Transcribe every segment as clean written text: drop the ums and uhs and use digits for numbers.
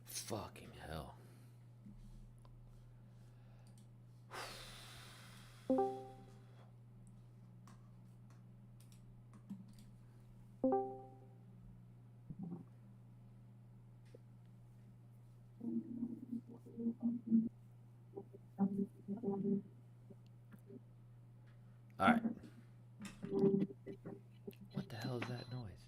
Fucking hell. All right. What the hell is that noise?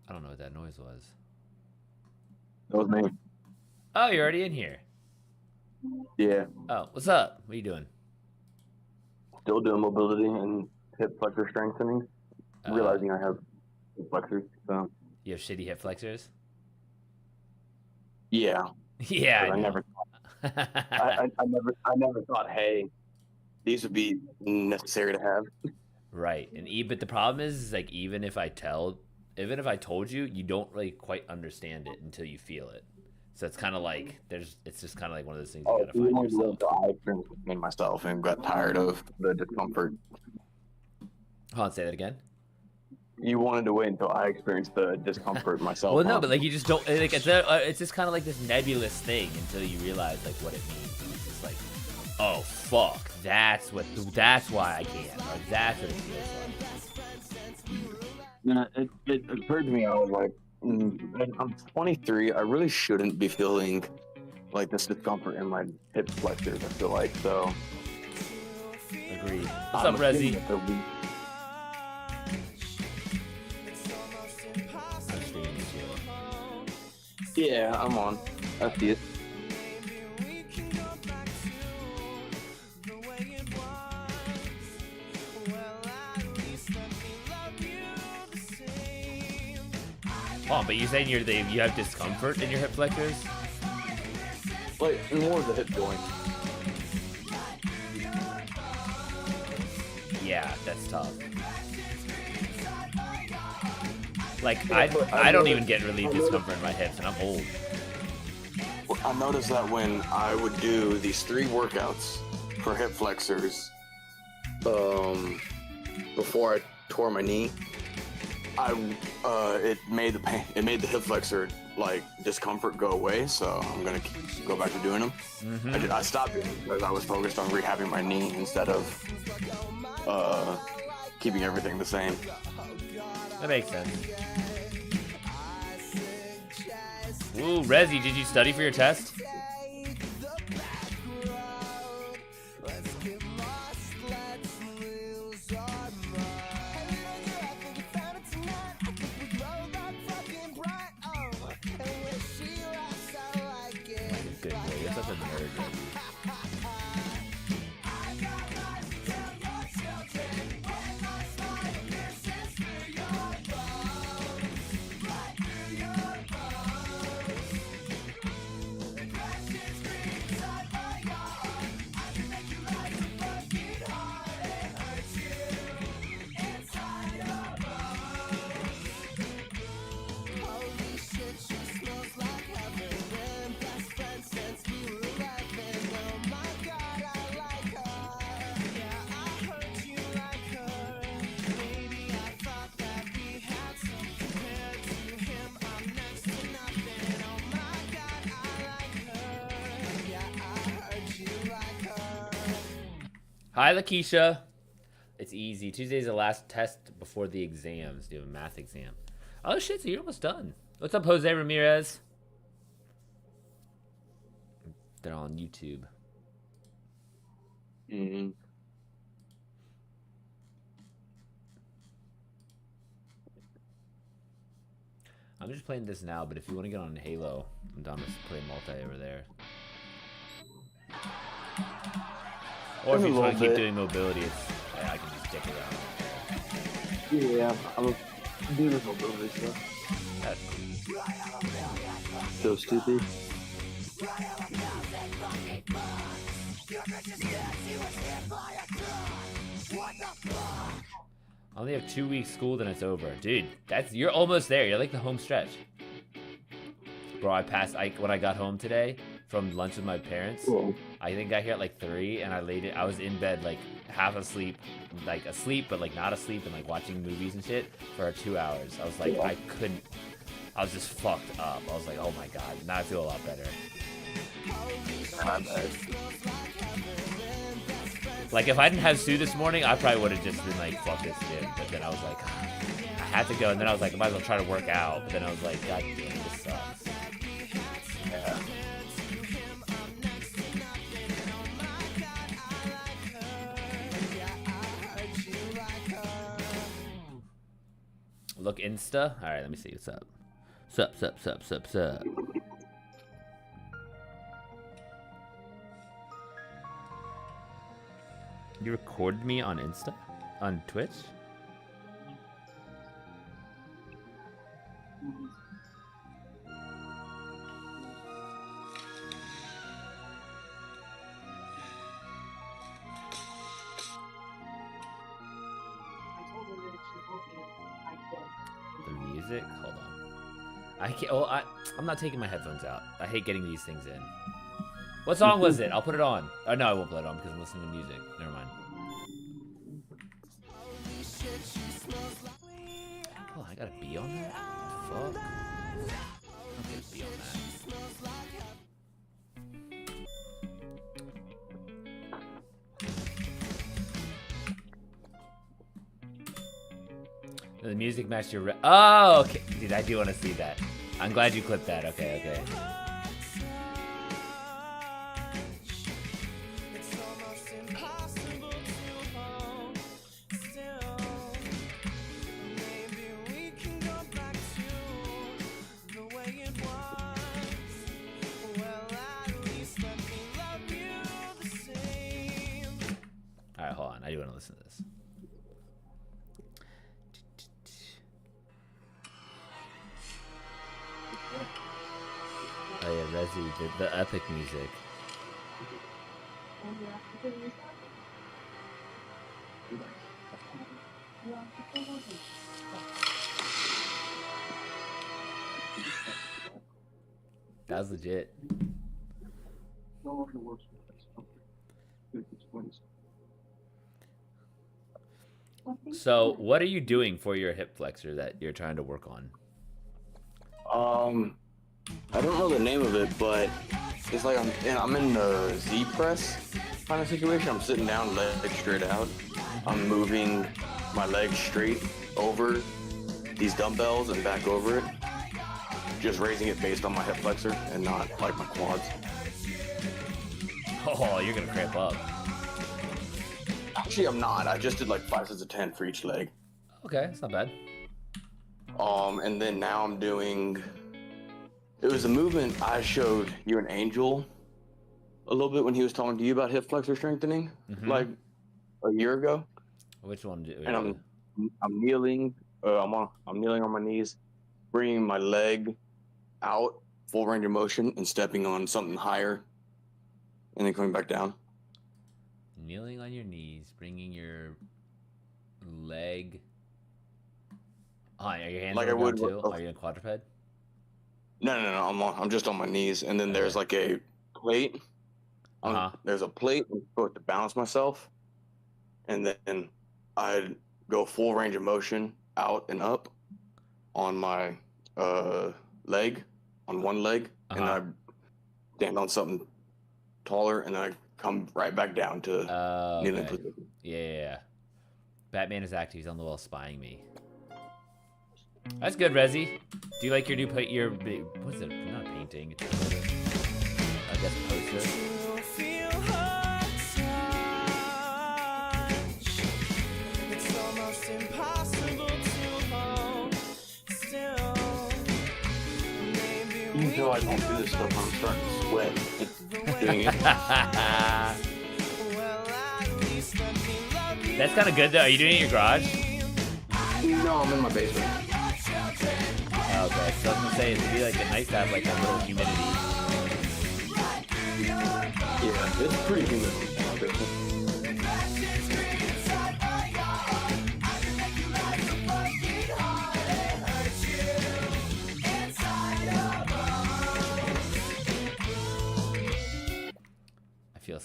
I don't know what that noise was. That was me. Oh, you're already in here. Yeah. Oh, what's up? What are you doing? Still doing mobility and hip flexor strengthening. Realizing I have hip flexors. So. You have shitty hip flexors? Yeah. Yeah, I I know. I never thought, hey, these would be necessary to have. Right. But the problem is like even if I told you, you don't really quite understand it until you feel it. So it's kind of like it's just kind of like one of those things you gotta find yourself. I experienced it myself and got tired of the discomfort. Hold on, say that again. You wanted to wait until I experienced the discomfort myself. Well, no, but like you just don't. Like it's just kind of like this nebulous thing until you realize like what it means. And it's just like, oh fuck, that's why I can't, or that's what it feels like. It occurred to me. I was like, I'm 23. I really shouldn't be feeling like this discomfort in my hip flexors. I feel like so. Agreed. What's up, Rezi? Yeah, I'm on. I see it. Oh, but you're saying you have discomfort in your hip flexors? Like more of the hip joint. Yeah, that's tough. Like I don't even get relief discomfort in my hips, and I'm old. I noticed that when I would do these 3 workouts for hip flexors, before I tore my knee, it made the hip flexor like discomfort go away. So I'm gonna go back to doing them. Mm-hmm. I stopped doing them because I was focused on rehabbing my knee instead of keeping everything the same. That makes sense. Ooh, Rezi, did you study for your test? Good boy, you're such a nerd, Rezi. Hi, Lakeisha. It's easy. Tuesday's the last test before the exams. Do you have a math exam? Oh, shit, so you're almost done. What's up, Jose Ramirez? They're on YouTube. Mm-hmm. I'm just playing this now, but if you want to get on Halo, I'm down to play multi over there. Or if you just want to keep doing mobility, I can just dick around. Yeah, I'm doing this mobility stuff. So stupid. I only have 2 weeks school, then it's over. Dude, you're almost there. You're like the home stretch. Bro, when I got home today from lunch with my parents, Cool. I think I got here at like 3, and I was in bed like half asleep, like asleep, but like not asleep, and like watching movies and shit for 2 hours. I was like, I was just fucked up. I was like, oh my god, now I feel a lot better. Like, if I didn't have Sue this morning, I probably would have just been like, fuck this shit. But then I was like, I had to go, and then I was like, I might as well try to work out. But then I was like, god damn, this sucks. Yeah. Look Insta. All right, let me see what's up. Sup. You recorded me on Insta? On Twitch? The music? Hold on. I can't. Oh, I'm not taking my headphones out. I hate getting these things in. What song was it? I'll put it on. Oh no, I won't put it on because I'm listening to music. Never mind. Oh, I got a B on that? Fuck. I'll get a B on that. The music matched your. Oh, okay. Dude, I do want to see that. I'm glad you clipped that. Okay. Alright, hold on. I do want to listen to this. Oh yeah, Rezi, the epic music. That was legit. So, what are you doing for your hip flexor that you're trying to work on? I don't know the name of it, but it's like I'm in the Z press kind of situation. I'm sitting down, leg straight out. I'm moving my legs straight over these dumbbells and back over it. Just raising it based on my hip flexor and not like my quads. Oh, you're gonna cramp up. Actually, I'm not. I just did like 5 sets of 10 for each leg. Okay, it's not bad. And then now I'm doing. It was a movement I showed you and Angel a little bit when he was talking to you about hip flexor strengthening, like a year ago. Which one? And I'm kneeling. I'm kneeling on my knees, bringing my leg out, full range of motion, and stepping on something higher, and then coming back down. Kneeling on your knees, bringing your leg. Oh, are your hands like on I would. too? Are you in quadruped? No. I'm just on my knees, and then there's like a plate. There's a plate I'm supposed to balance myself, and then I'd go full range of motion out and up on my leg, on one leg, and I stand on something taller, and then I come right back down to kneeling position. Yeah. Batman is active. He's on the wall spying me. That's good, Rezi. Do you like your new what's it? Not a painting. It's I guess a poster. You can feel I don't do this stuff when I'm starting to sweat doing it. That's kind of good though. Are you doing it in your garage? No, I'm in my basement. Okay, so I was gonna say it'd be like nice to have like a little humidity. Yeah, it's pretty humid.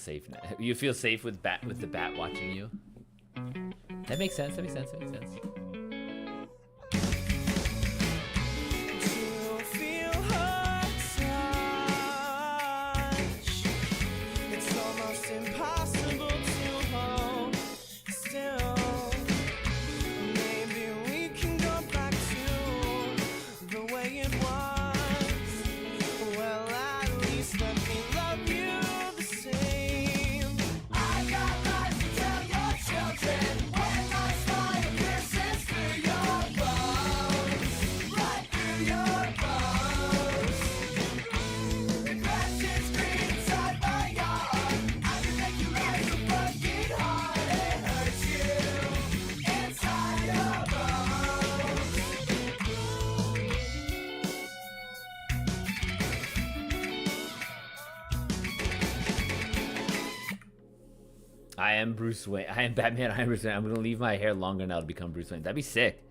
safe now. You feel safe with the bat watching you. That makes sense. That makes sense. That makes sense. I am Bruce Wayne. I am Batman. I am Bruce Wayne. I'm gonna leave my hair longer now to become Bruce Wayne. That'd be sick.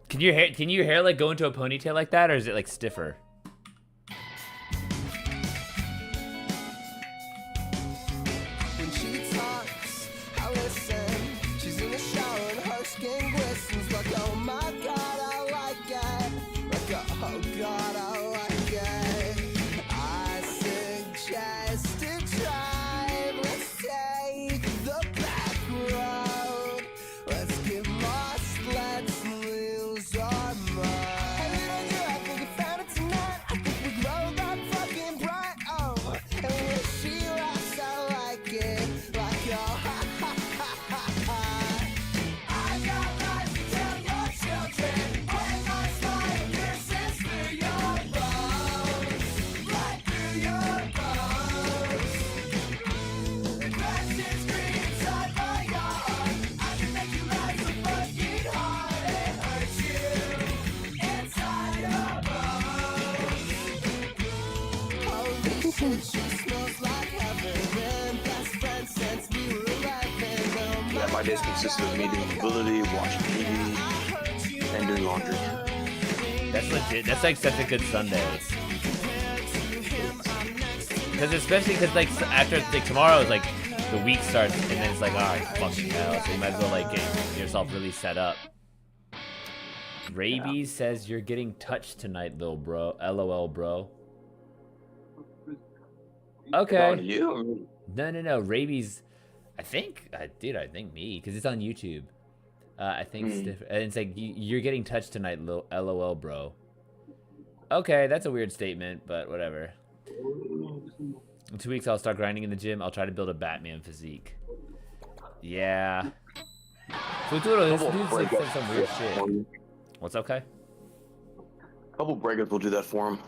Can your hair like go into a ponytail like that, or is it like stiffer? When she talks, I listen. She's in the shower and her skin glistens like, oh my god, I like it. Like, oh god, I like it. I suggest to drive. Let's take the back road. Let's get lost. Let's lose our mind. Hey, little girl, I think you found it tonight. I think we glow that fucking bright. Oh, and when she laughs, I like it. Like, oh, ha ha ha ha ha. I got lies to tell your children. When my smile pierces through your bones, right through your bones. The question screams inside my heart. I can make you rise so fucking hard. It hurts you inside your bones. Holy shit, she smells like heaven. Best friend since we were 11. Yeah, my days consisted of me doing mobility, watching TV, and doing laundry. That's legit. That's like such a good Sunday. Because especially because like after like tomorrow is like the week starts and then it's like alright fucking hell, so you might as well like get yourself really set up. Rabies says you're getting touched tonight, little bro. LOL, bro. Okay. Oh, you? No. Rabies. I think, dude. I think me because it's on YouTube. I think it's different. And it's like you're getting touched tonight, little LOL, bro. Okay, that's a weird statement, but whatever. In 2 weeks, I'll start grinding in the gym. I'll try to build a Batman physique. Yeah. Futuro, this dude's like said some weird shit. What's okay? A couple breakups will do that for him.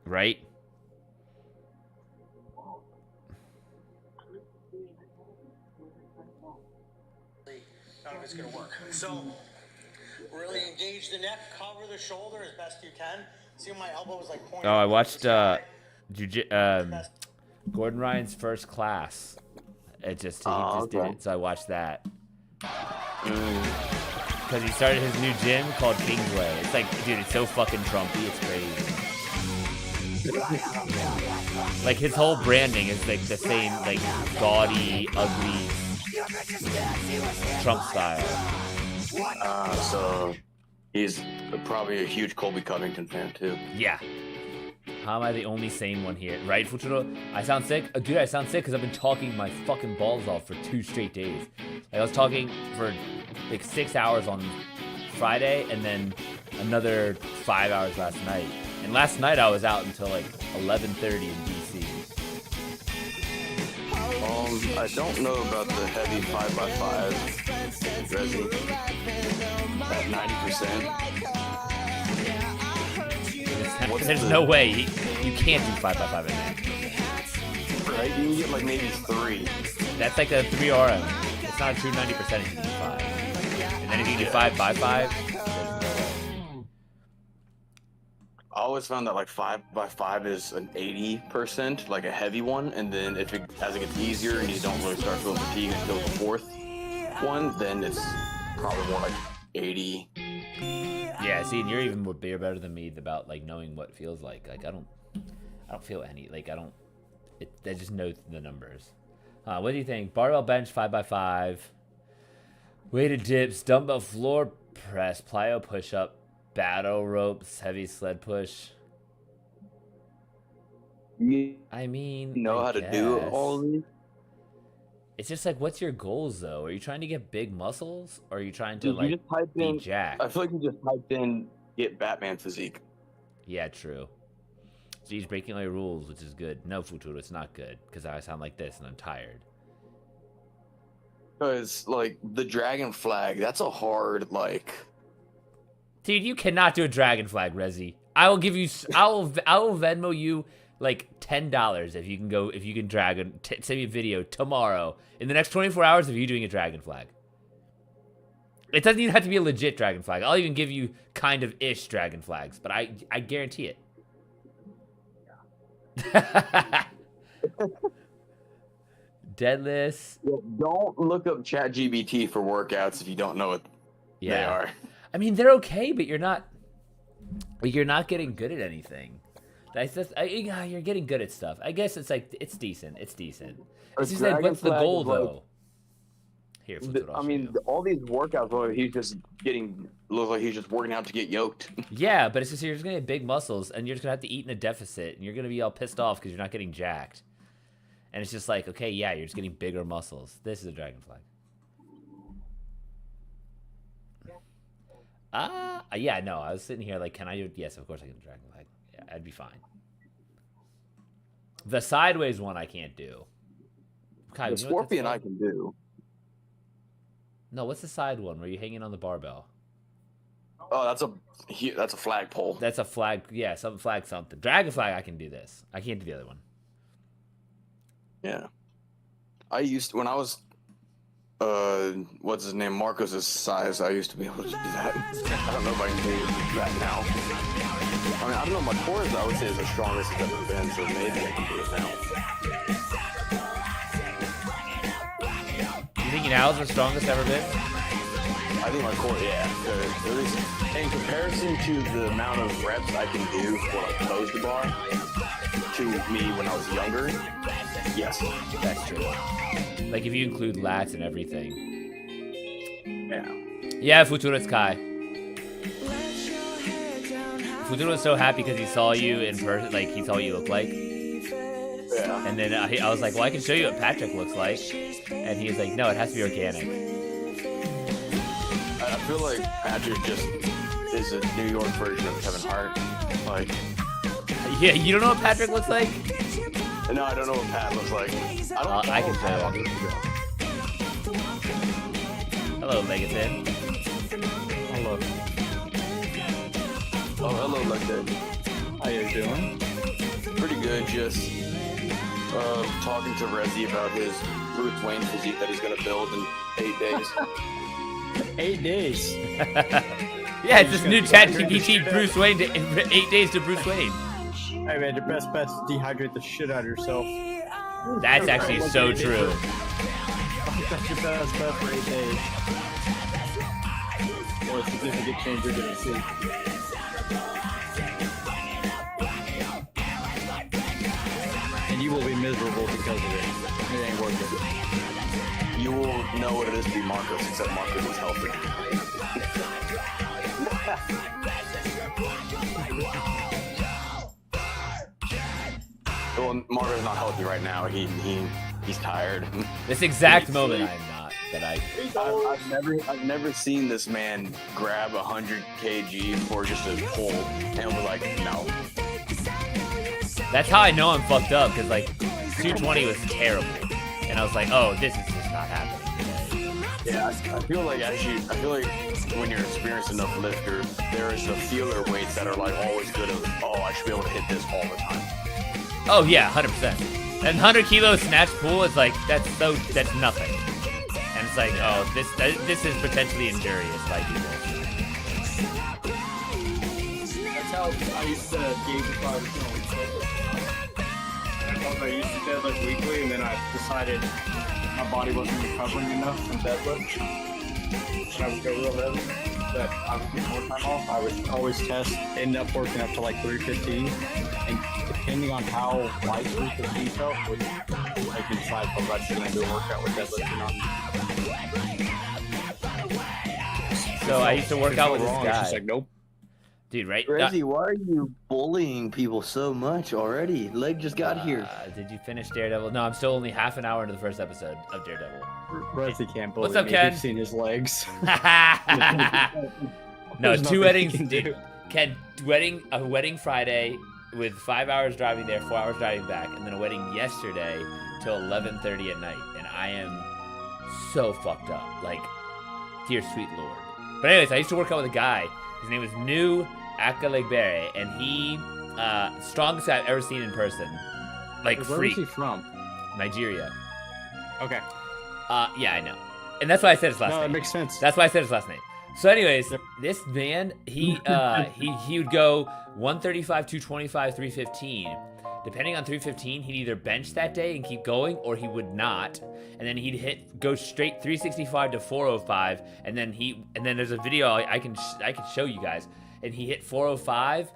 Right? None of it's gonna work. So, really engage the neck, cover the shoulder as best you can. See how my elbow is like pointing. Oh, I watched Gordon Ryan's First Class. He just did it, so I watched that. Because he started his new gym called Kingsway. It's like, dude, it's so fucking Trumpy, it's crazy. Like his whole branding is like the same, like gaudy, ugly Trump style. So he's probably a huge Colby Covington fan too. Yeah. How am I the only sane one here? Right, Futuro? I sound sick? Dude, I sound sick because I've been talking my fucking balls off for 2 straight days. Like, I was talking for like 6 hours on Friday and then another 5 hours last night. And last night I was out until like 11:30 in DC. I don't know about the heavy 5x5 resi at 90%. There's no way you can't do 5x5 in there. Right? You can get like maybe 3. That's like a 3 RM. It's not a true 90% if you can do 5. And then if you do 5x5, I always found that like 5x5 is an 80%, like a heavy one, and then as it gets easier and you don't really start feeling fatigue until the 4th one, then it's probably more like 80. Yeah, see, and you're even better than me about like knowing what it feels like. Like I don't feel any, like I don't. They just know the numbers. What do you think? Barbell bench 5x5, weighted dips, dumbbell floor press, plyo push up, battle ropes, heavy sled push. I mean, know how to do all of these? It's just like, what's your goals though? Are you trying to get big muscles, or are you trying to You like just type be in, jacked? I feel like you just typed in get Batman physique. Yeah, true. So he's breaking all your rules, which is good. No, Futuro, it's not good because I sound like this and I'm tired. Because like the dragon flag, that's a hard like. Dude, you cannot do a dragon flag, Rezi. I will give you. I will Venmo you like $10 if you can dragon. Send me a video tomorrow in the next 24 hours of you doing a dragon flag. It doesn't even have to be a legit dragon flag. I'll even give you kind of ish dragon flags, but I guarantee it. Deadlifts. Don't look up ChatGPT for workouts if you don't know what they are. I mean, they're okay, but you're not getting good at anything. That's just, you're getting good at stuff. I guess it's like it's decent. It's decent. It's just like, what's the goal though? Here, I mean, all these workouts, he's just looks like he's just working out to get yoked. Yeah, but it's just you're just gonna get big muscles, and you're just gonna have to eat in a deficit, and you're gonna be all pissed off because you're not getting jacked. And it's just like, okay, yeah, you're just getting bigger muscles. This is a dragon flag. Yeah, no, I was sitting here like, can I do? Yes, of course I can do a dragon flag. Yeah, I'd be fine. The sideways one I can't do. Kai, The scorpion I can do. No, what's the side one where you're hanging on the barbell? Oh, that's a flagpole. That's a flag. Yeah, some flag something. Dragon flag, I can do this. I can't do the other one. Yeah. When I was what's his name, Marcos's size, I used to be able to do that. I don't know if I can do that now. I mean, I don't know, my core I would say is the strongest it's ever been, so maybe I can do it now. You think now is the strongest ever been? I think my core, yeah. At least in comparison to the amount of reps I can do for like close the bar to me when I was younger, yes. That's true. Like if you include lats and everything. Yeah. Yeah, Futuro's Kai. Futuro was so happy because he saw you in person, like he saw what you look like. Yeah. And then I was like, well, I can show you what Patrick looks like. And he was like, no, it has to be organic. I feel like Patrick just is a New York version of Kevin Hart. Like, yeah, you don't know what Patrick looks like? No, I don't know what Pat looks like. I can tell. Hello, Megaton. Hello. Oh, hello, Megaton. How you doing? Pretty good. Just talking to Rezi about his Bruce Wayne physique that he's gonna build in 8 days. 8 days. Yeah, it's this new ChatGPT Bruce Wayne to 8 days to Bruce Wayne. Hey man, your best bet's to dehydrate the shit out of yourself. That's actually so true. That's your best bet for 8 days. Or a significant change you're gonna see. And you will be miserable because of it. It ain't worth it. You will know what it is to be Marcos, except Marcos is healthy. Well, Marco's not healthy right now. He's tired. This exact moment, I am not. But I've never seen this man grab 100 kg for just a pull and was like, no. That's how I know I'm fucked up, because like 220 was terrible, and I was like, oh, this is just not happening today. Yeah, I feel like when you're experienced enough lifter, there is the feeler weights that are like always good at, oh, I should be able to hit this all the time. Oh yeah, 100%. And 100 kilo snatch pull is like that's nothing. And it's like, oh, this is potentially injurious if I do this. That's how I used to gauge if I was doing. I used to deadlift weekly, and then I decided my body wasn't recovering enough from deadlift. And I would go real heavy, but I would get more time off. I would always test, end up working up to like 315, and depending on how light the feet felt, would make me decide if I'm actually gonna do a workout with deadlift or not. So I used to work out with this Wrong, it's just guy. like, nope. Dude, right? Reggie, why are you bullying people so much already? Leg just got here. Did you finish Daredevil? No, I'm still only half an hour into the first episode of Daredevil. Resi can't bully What's up, me. Ken? You've seen his legs. No, There's 2 nothing weddings, he can dude. do. Ken, a wedding Friday with 5 hours driving there, 4 hours driving back, and then a wedding yesterday till 11:30 at night, and I am so fucked up. Like, dear sweet lord. But anyways, I used to work out with a guy. His name was Nu Akalegbere, and he, strongest I've ever seen in person. Like, Where freak. was he from? Nigeria. Okay. Yeah, I know. And that's why I said his last No, name. that makes sense. That's why I said his last name. So, anyways, Yep. this man, he would go 135, 225, 315. Depending on 315, he'd either bench that day and keep going, or he would not. And then he'd go straight 365 to 405, and then there's a video I can show you guys. And he hit 405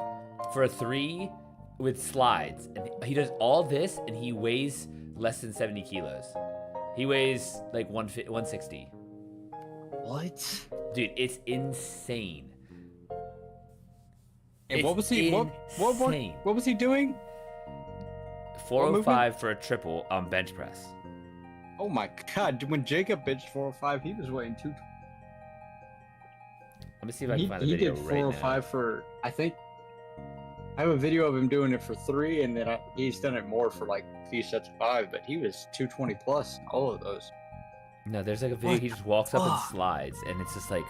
for a 3 with slides. And he does all this, and he weighs less than 70 kilos. He weighs like 160. What? Dude, it's insane. And what was he? Insane. What was he doing? 405 for a triple on bench press. Oh my god! When Jacob benched 405, he was weighing 2. Let me see if I can find the He video did right 405 for, I think. I have a video of him doing it for 3, and then he's done it more for like a few sets of 5. But he was 220 plus all of those. now. No, there's like a video. What He just walks up and fuck? slides, and it's just like,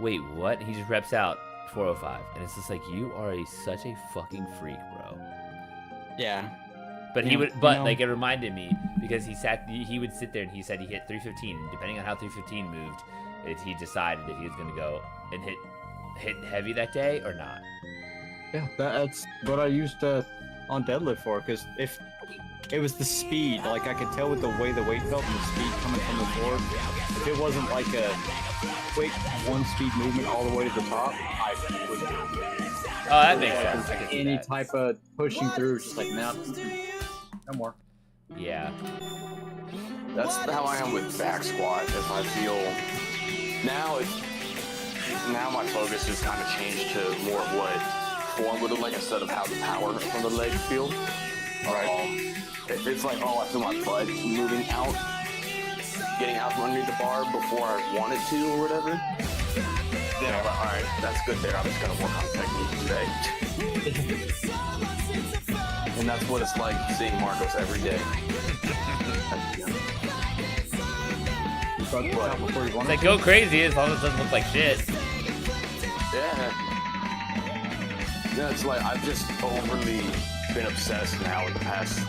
wait, what? He just reps out 405, and it's just like, you are such a fucking freak, bro. Yeah. But he Yeah, would, you but know- like it reminded me because he would sit there and he said he hit 315, and depending on how 315 moved, he decided if he was gonna go and hit heavy that day or not. Yeah, that's what I used on deadlift for. Because if it was the speed, like I could tell with the way the weight felt and the speed coming from the floor. If it wasn't like a quick one speed movement all the way to the top, I would Oh, that makes sense. I can see any that. type of pushing through. Just like no more. Yeah. That's how I am with back squat. If I feel now my focus has kind of changed to more of what form would look like instead of how the power from the leg feel. If it's like, oh, I feel my butt moving out, getting out from underneath the bar before I wanted to or whatever, then I'm like, all right, that's good there. I'm just gonna work on technique today. And that's what it's like seeing Marcos every day. Before you It's wanted like to. go crazy as long as it doesn't look like shit. Yeah. Yeah, it's like I've just overly been obsessed now in the past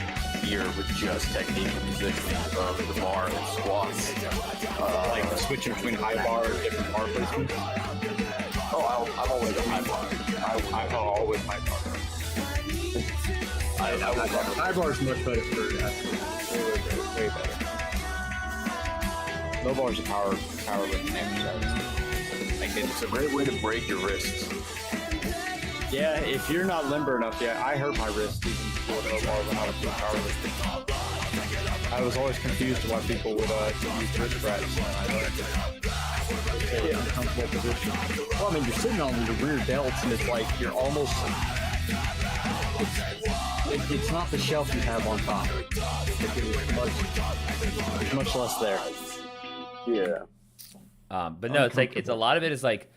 year with just technique and positioning of the bar and squats. Like switching between high bar and different bar placements. I've always done high bar. I've always high bar. I would never. High bar is much better for that. Way better. Low bar is a power lifting exercise. Like It's a great way to break your wrists. yeah, if you're not limber enough, yeah, I hurt my wrist even doing low bar when I was doing powerlifting. I was always confused why people would use wrist wraps when I learned it. Yeah, uncomfortable position. Well, I mean, you're sitting on the rear delts, and it's like you're almost. It's not the shelf you have on top. It's much less there. Yeah. But no, it's a lot of it is like,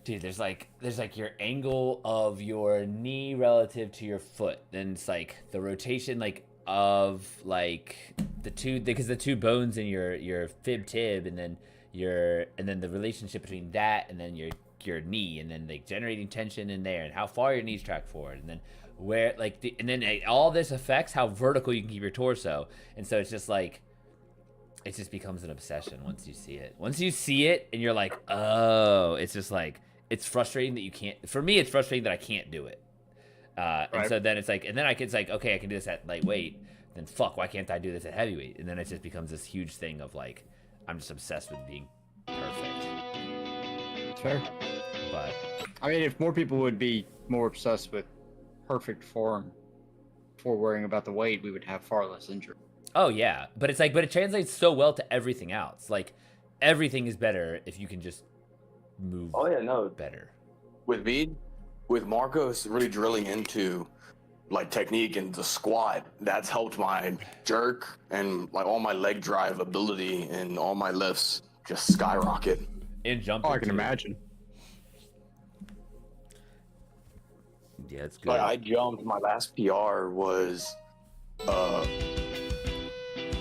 dude, there's like your angle of your knee relative to your foot. Then it's like the rotation like of like the two bones in your fib tib, and then the relationship between that and then your knee, and then like generating tension in there, and how far your knees track forward, and then where like and then all this affects how vertical you can keep your torso. And so it's just like it just becomes an obsession once you see it. Once you see it and you're like, oh, it's just like, it's frustrating that you can't, for me, it's frustrating that I can't do it. And so then it's like, and then it's like, okay, I can do this at lightweight, then fuck, why can't I do this at heavyweight? And then it just becomes this huge thing of like, I'm just obsessed with being perfect. Fair. But I mean, if more people would be more obsessed with perfect form, before worrying about the weight, we would have far less injury. Oh yeah, but it's like, but it translates so well to everything else. Like, everything is better if you can just move. Oh yeah, no. Better. With me, with Marcos really drilling into like technique and the squat, that's helped my jerk and like all my leg drive ability and all my lifts just skyrocket. In jump. Oh, I can imagine. Yeah, it's good. Like I jumped. My last PR was, what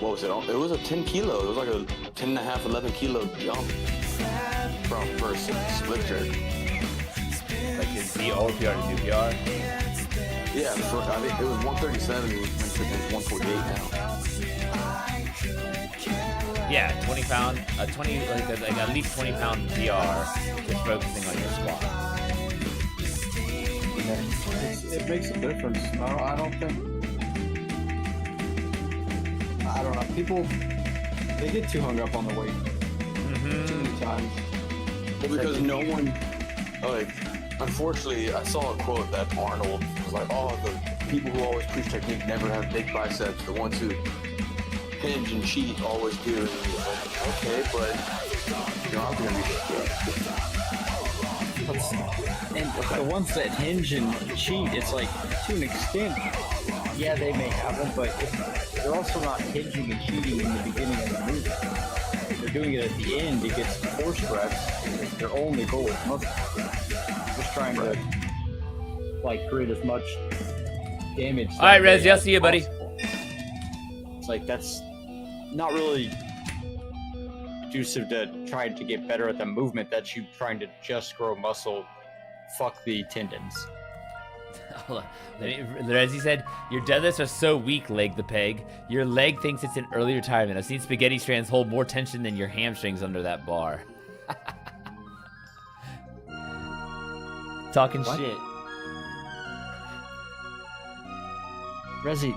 was it? It was a 10 kilo. It was like a 10 and a half, 11 kilo jump from first split jerk. Like his old PR to new PR. Yeah, so I think it was 137. It's 148 now. Yeah, 20 pound, 20 like at least 20 pound PR, just focusing on your squat. It makes a difference. I don't know. People, they get too hung up on the weight too many times. Well, because no one, like, unfortunately, I saw a quote that Arnold was like, "Oh, the people who always preach technique never have big biceps. The ones who hinge and cheat always do." And he was like, "Okay, but you're not gonna be And the ones that hinge and cheat, it's like, to an extent, yeah, they may have them, but they're also not hinging and cheating in the beginning of the movement. They're doing it at the end to get some force reps. Their only goal is muscle. Just trying to, like, create as much damage. All right, Rez, I'll see you, buddy. It's like, that's not really conducive to trying to get better at the movement. That's you trying to just grow muscle. Fuck the tendons. Hold on. As he said, your deadlifts are so weak, leg the peg. Your leg thinks it's in early retirement. I've seen spaghetti strands hold more tension than your hamstrings under that bar. Talking shit. Rezi,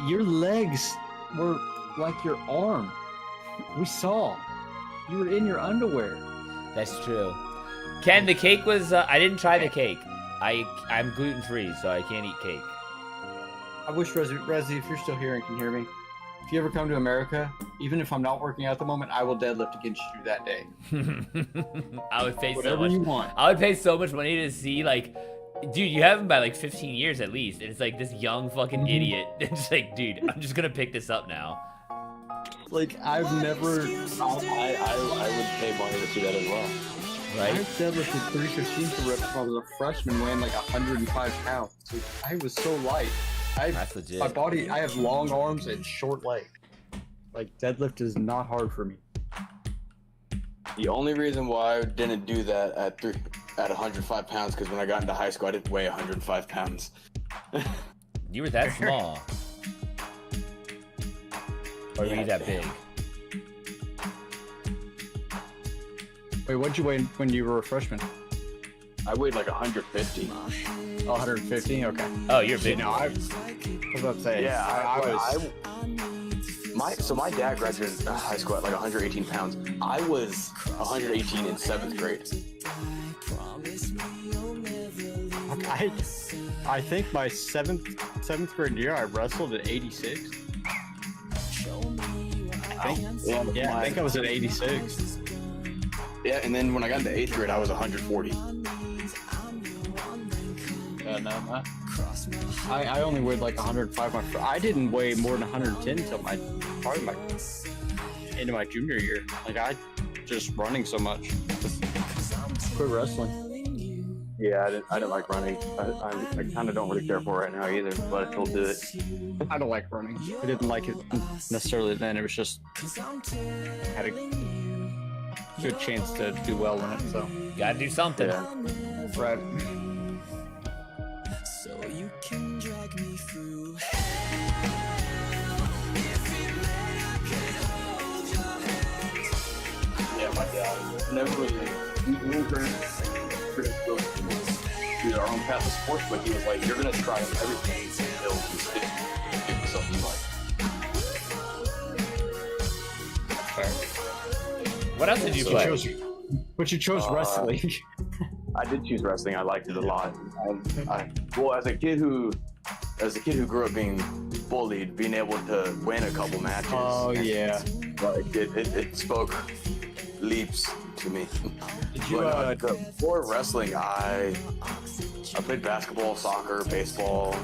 your legs were like your arm. We saw. You were in your underwear. That's true. Ken, the cake was, I didn't try the cake. I'm gluten-free, so I can't eat cake. I wish, Rezi, if you're still here and can hear me, if you ever come to America, even if I'm not working out at the moment, I will deadlift against you that day. I would pay Whatever so much. You want. I would pay so much money to see, like, dude, you have him by like 15 years at least, and it's like this young fucking idiot. It's just like, dude, I'm just gonna pick this up now. Like, I've never. I would pay money to see that as well. Right? I deadlifted 315 for reps when I was a freshman, weighing like 105 pounds. Like, I was so light. That's legit. My body, I have long arms and short legs. Like, deadlift is not hard for me. The only reason why I didn't do that at 105 pounds, because when I got into high school, I didn't weigh 105 pounds. You were that small. Or were you that big? Wait, what'd you weigh when you were a freshman? I weighed like 150. Oh, 150? Okay. Oh, you're big. No, I was about to say. Yeah, I was. My dad graduated high school at like 118 pounds. I was 118 in 7th grade. I think my seventh grade year, I wrestled at 86. I think I was at 86. Yeah, and then when I got into 8th grade, I was 140. Yeah, no. I only weighed like 105. I didn't weigh more than 110 until probably into my junior year. Like, I just running so much. Quit wrestling. Yeah, I didn't like running. I kind of don't really care for it right now either, but I still do it. I don't like running. I didn't like it necessarily then. It was just I had a good chance to do well in it. So Gotta do something. Yeah. right. So you can drag me through. Yeah, my dad never really. We were going to do our own path of sports, but he was like, "You're gonna try everything until you stick with something you like." What else did you play? But you chose wrestling. I did choose wrestling. I liked it a lot. Well, as a kid who as a kid who grew up being bullied, being able to win a couple matches. Oh yeah. Like it spoke leaps to me. Did you But, before wrestling, I played basketball, soccer, baseball,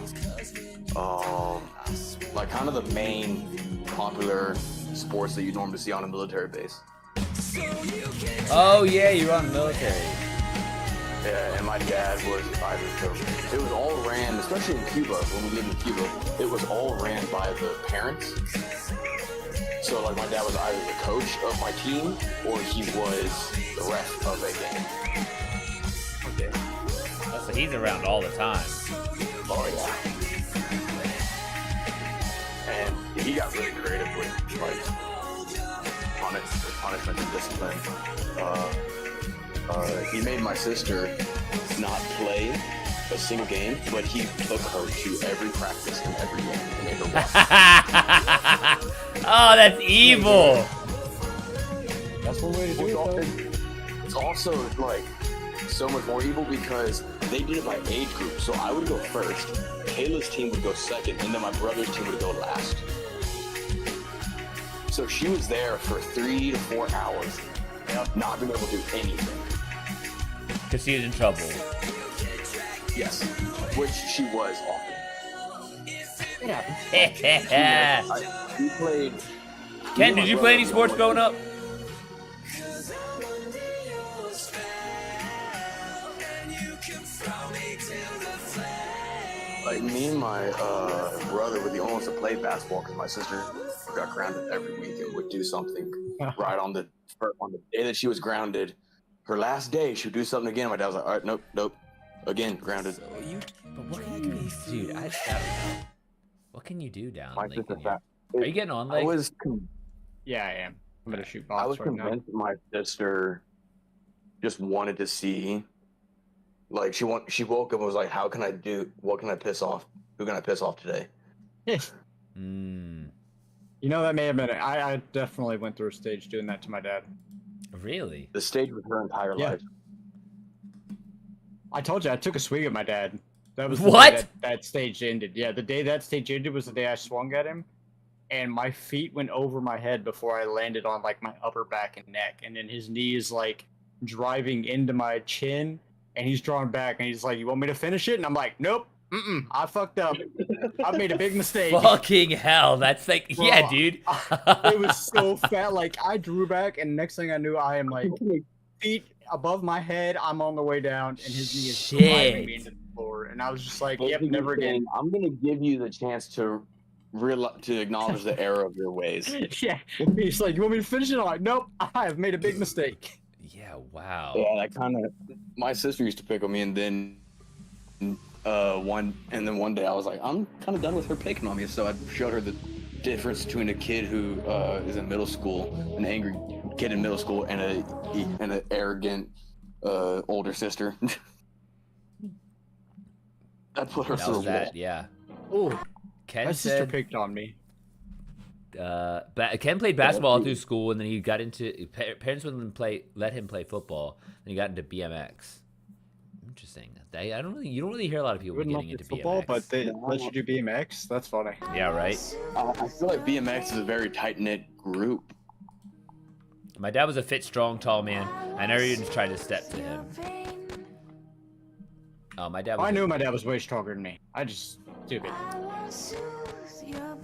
like kind of the main popular sports that you normally see on a military base. Oh yeah, you were on the military. Yeah, and my dad was either so it was all ran, especially in Cuba, when we lived in Cuba, it was all ran by the parents. So like my dad was either the coach of my team or he was the ref of a game. Okay. Oh, so he's around all the time. Oh yeah. And he got really creative with like punishment and discipline. He made my sister not play a single game, but he took her to every practice and every game and made her watch. Oh, that's evil. That's one way to do it, though. It's also like so much more evil because they did it by age group. So I would go first, Kayla's team would go second, and then my brother's team would go last. So she was there for 3 to 4 hours, not being able to do anything. Because she was in trouble. Yes, which she was often. Yeah. We played. Ken, did you play any sports growing up? Like me and my brother were the only ones that played basketball because my sister got grounded every week and would do something right on the day that she was grounded. Her last day, she would do something again. My dad was like, "All right, nope, again grounded." But what can you do, dude? I don't know. What can you do down? My Like, sister in your- Are you getting on? Like, Yeah, I am. I'm gonna shoot I bombs was right now. convinced my sister just wanted to see. Like she woke up and was like, "How can I do? What can I piss off? Who can I piss off today?" You know, that may have been it. I definitely went through a stage doing that to my dad. really? The stage was her entire Yeah. life. I told you I took a swing at my dad. That was the What? day that stage ended. Yeah, the day that stage ended was the day I swung at him, and my feet went over my head before I landed on like my upper back and neck, and then his knee is like driving into my chin, and he's drawing back, and he's like, "You want me to finish it?" And I'm like, "Nope, I fucked up. I made a big mistake." Fucking hell! That's like, Bro, yeah, dude. It was so fat. Like I drew back, and next thing I knew, I am like feet above my head. I'm on the way down, and his knee is driving me into the floor. And I was just like, "Yep, never again." I'm gonna give you the chance to acknowledge the error of your ways. Yeah, he's like, "You want me to finish it?" I'm like, "Nope, I have made a big mistake." Yeah. Wow. Yeah, that kind of. My sister used to pick on me, and then one day I was like, I'm kind of done with her picking on me, so I showed her the difference between a kid who is in middle school, an angry kid in middle school, and an arrogant older sister. That put her That through was a wall. that. Yeah. Oh, Ken my sister said. picked on me. Ken played basketball all through school, and then he got into parents wouldn't let him play football. Then he got into BMX. Interesting. You don't really hear a lot of people Wouldn't getting love into football, BMX. but they let you do BMX. That's funny. Yeah, right. I feel like BMX is a very tight knit group. My dad was a fit, strong, tall man. I never even tried to step to him. My dad was. I knew my dad was way stronger than me. I just stupid.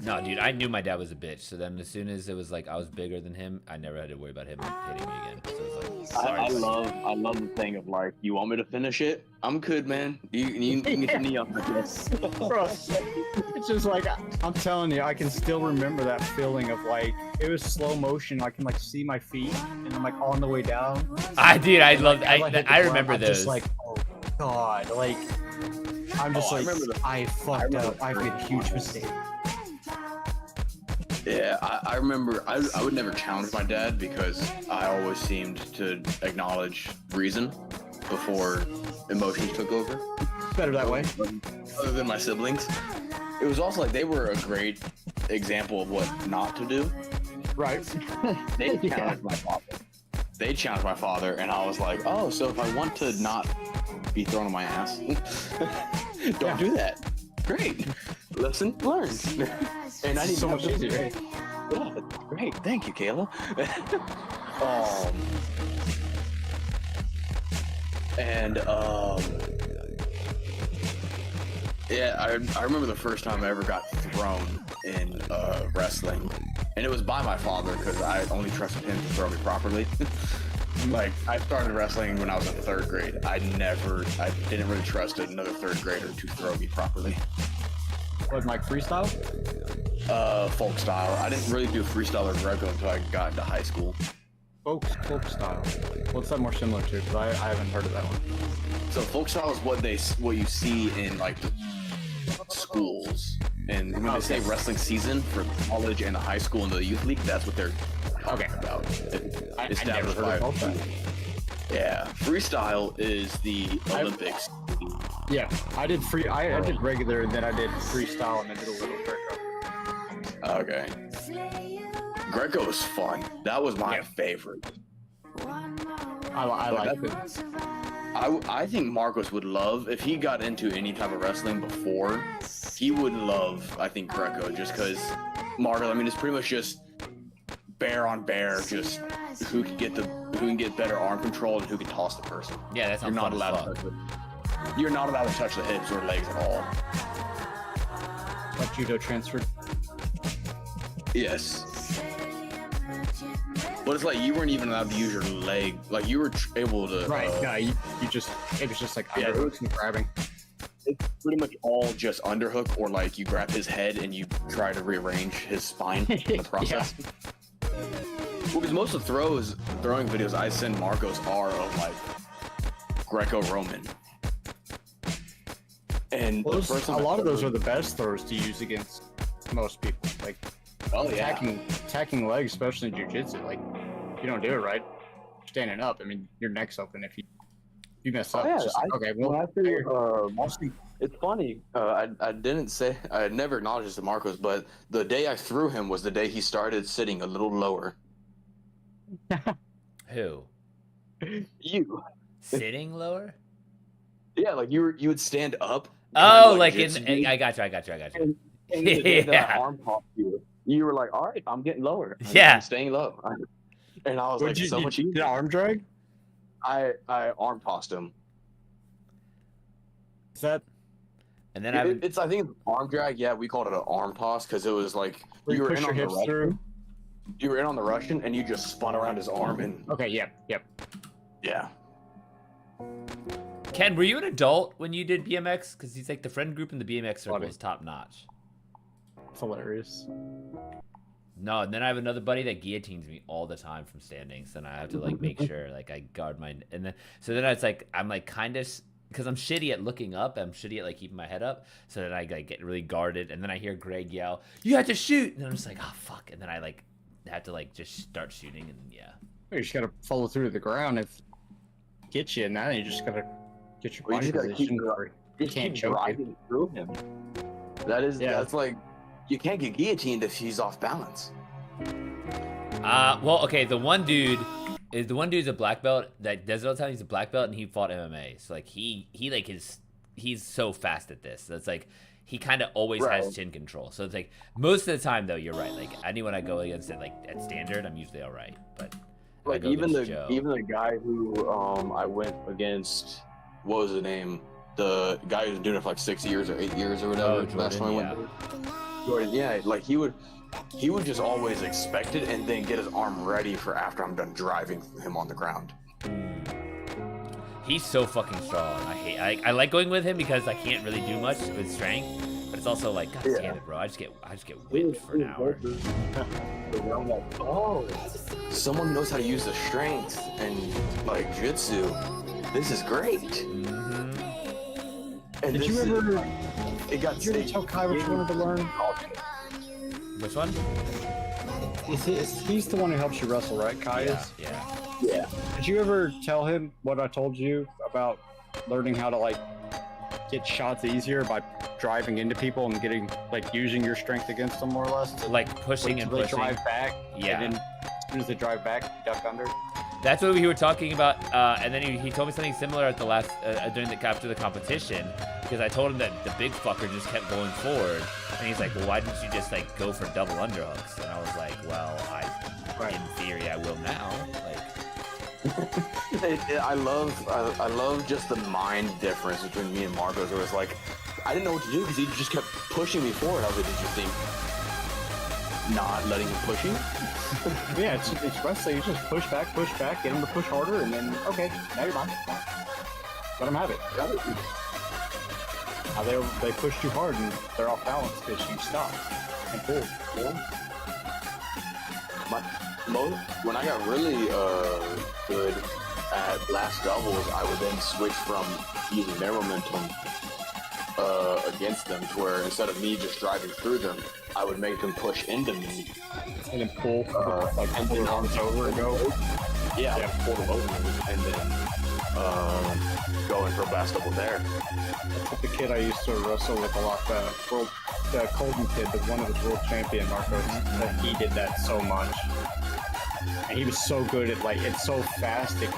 No, dude, I knew my dad was a bitch. So then, as soon as it was like I was bigger than him, I never had to worry about him hitting me again. So it was like, sorry. I love the thing of like, you want me to finish it? I'm good, man. You can get your knee up. Bro, it's just like, I'm telling you, I can still remember that feeling of like, it was slow motion. I can like see my feet, and I'm like on the way down. I hit the I remember ground, I'm those. just like, oh god, like I'm just I like, remember I fucked up. I made a huge mistake. Yeah, I remember I would never challenge my dad because I always seemed to acknowledge reason before emotions took over. Better that way. Other than my siblings. It was also like they were a great example of what not to do. Right. They Yeah. challenged my father. They challenged my father, and I was like, oh, so if I want to not be thrown on my ass, don't do that. great. Lesson learned. And I need So much easier. Yeah, that's great. Thank you, Kayla. Yeah, I remember the first time I ever got thrown in wrestling, and it was by my father because I only trusted him to throw me properly. Like, I started wrestling when I was in 3rd grade. I didn't really trust another 3rd grader to throw me properly. What, like freestyle? Folk style. I didn't really do freestyle or Greco until I got into high school. Folk style. What's that more similar to? Because I haven't heard of that one. So folk style is what you see in like the schools, and when they say wrestling season for college and the high school and the youth league, that's what they're talking about. I never heard of that. Yeah, freestyle is the Olympics. Yeah, I did I did regular, and then I did freestyle, and then did a little Greco. Okay. Greco was fun. That was my favorite. I like it. I think Marcos would love, if he got into any type of wrestling before, he would love, I think, Greco, just because Marcos, I mean, it's pretty much just bear on bear, just who can get better arm control and who can toss the person. Yeah, that's not You're not allowed to touch You're not allowed to touch the hips or legs at all. Like judo transferred. Yes. But it's like you weren't even allowed to use your leg. Like you were able to. Right. No, you just, it was just like underhooks and grabbing. It's pretty much all just underhook, or like you grab his head and you try to rearrange his spine in the process. Well, because most of the throwing videos I send Marcos are of like Greco-Roman. And Well, a lot of those are the best throws to use against most people. Like, attacking legs, especially in jiu-jitsu. Like, if you don't do it right, standing up, I mean, your neck's open. If you mess up, it's just like, okay, well, it's funny. I never acknowledged this to Marcos, but the day I threw him was the day he started sitting a little lower. Who? You. Sitting lower? Yeah, like you would stand up. Oh, like I got you. And the day that I arm tossed you were like, all right, I'm getting lower. I'm staying low. And I was like, so much easier. Did arm drag? I arm tossed him. Is that? And then I think it's arm drag. Yeah, we called it an arm toss because it was like you were in on the Russian. You were in on the Russian and you just spun around his arm and. Okay. Yep. Yeah. Ken, were you an adult when you did BMX? Because he's like the friend group in the BMX circle is top notch. It's hilarious. No, and then I have another buddy that guillotines me all the time from standings, and I have to like make sure like I guard my then it's like I'm like kind of because I'm shitty at looking up, I'm shitty at like keeping my head up, so then I like get really guarded, and then I hear Greg yell, "You have to shoot!" And I'm just like, "Oh fuck!" And then I like have to like just start shooting, and yeah. You just gotta follow through to the ground if get you, and now you just gotta get your body position. You can't choke through him. That's like. You can't get guillotined if he's off balance. Well, okay, the one dude's a black belt that does it all the time. He's a black belt and he fought MMA. So like he's so fast at this. So it's like he kind of always has chin control. So it's like most of the time though, you're right. Like anyone I go against it like at standard, I'm usually all right. But like even the guy who I went against, what was the name? The guy who's been doing it for like 6 years or 8 years or whatever. Oh, Jordan, Jordan, yeah, like he would just always expect it and then get his arm ready for after I'm done driving him on the ground. He's so fucking strong. I like going with him because I can't really do much with strength, but it's also like, God damn it, bro. I just get whipped for an hour. Oh, someone knows how to use the strength and like jitsu. This is great. And did you ever tell Kai what you wanted to learn? Which one? He's the one who helps you wrestle, right? Kai is? Yeah. Did you ever tell him what I told you about learning how to like get shots easier by driving into people and getting like using your strength against them more or less? Like pushing and pushing. Drive back. Yeah. And then as soon as they drive back, duck under. That's what we were talking about, and then he told me something similar at the last after the competition, because I told him that the big fucker just kept going forward, and he's like, well, why didn't you just like go for double underhooks? And I was like, well, in theory I will now. Like, I love just the mind difference between me and Marcos. Where it's like I didn't know what to do because he just kept pushing me forward. I was like, did you think not letting him push you? Yeah, it's wrestling. You just push back, get him to push harder, and then okay, now you're fine. Let him have it. Now they push too hard and they're off balance because you stop and pull. When I got really good at last doubles, I would then switch from using their momentum against them to where instead of me just driving through them, I would make them push into me and then pull and then arms over and go. Yeah, pull them over and then go in for a last double there. The kid I used to wrestle with a lot, the Colton kid, the one of his world champion Marcos, he did that so much. And he was so good at it's so fast that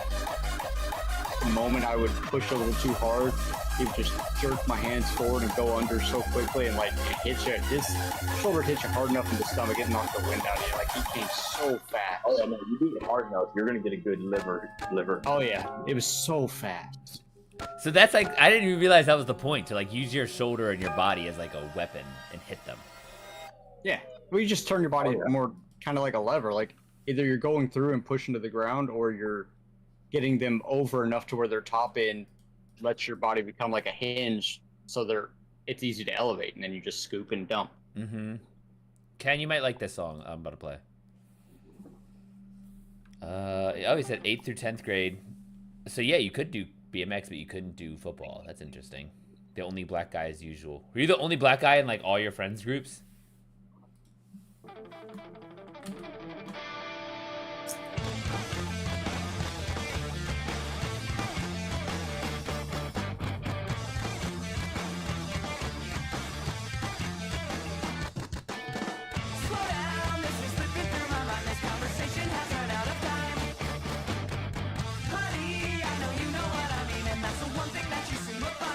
the moment I would push a little too hard, he would just jerk my hands forward and go under so quickly and it hit you. His shoulder hit you hard enough in the stomach, it knocked the wind out of you. He came so fast. Oh yeah, no, you do it hard enough, you're gonna get a good liver. Oh yeah, it was so fast. so that's like, I didn't even realize that was the point, to use your shoulder and your body as like a weapon and hit them. Yeah, well, you just turn your body more kind of like a lever. Either you're going through and pushing to the ground, or you're getting them over enough to where their top end lets your body become like a hinge, so it's easy to elevate, and then you just scoop and dump. Mm-hmm. Ken, you might like this song I'm about to play. He said 8th through 10th grade. So yeah, you could do BMX, but you couldn't do football. That's interesting. The only black guy as usual. Were you the only black guy in all your friends groups?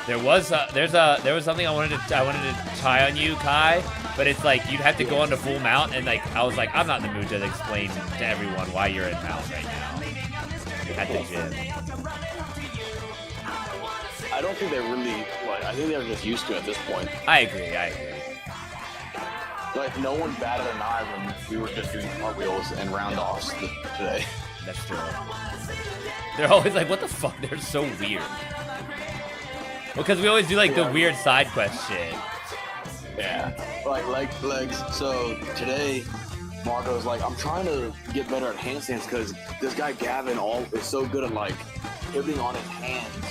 There was something I wanted to try on you, Kai, but it's you'd have to go on to full mount, and I was like, I'm not in the mood to explain to everyone why you're in mount right now at the gym. I don't think they really. I think they're just used to it at this point. I agree. No one batted an eye when we were just doing cartwheels and round-offs today. That's true. They're always like, what the fuck? They're so weird. Because we always do the weird side quest shit. Yeah. Legs. So today, Marco's I'm trying to get better at handstands because this guy Gavin is so good at pivoting on his hands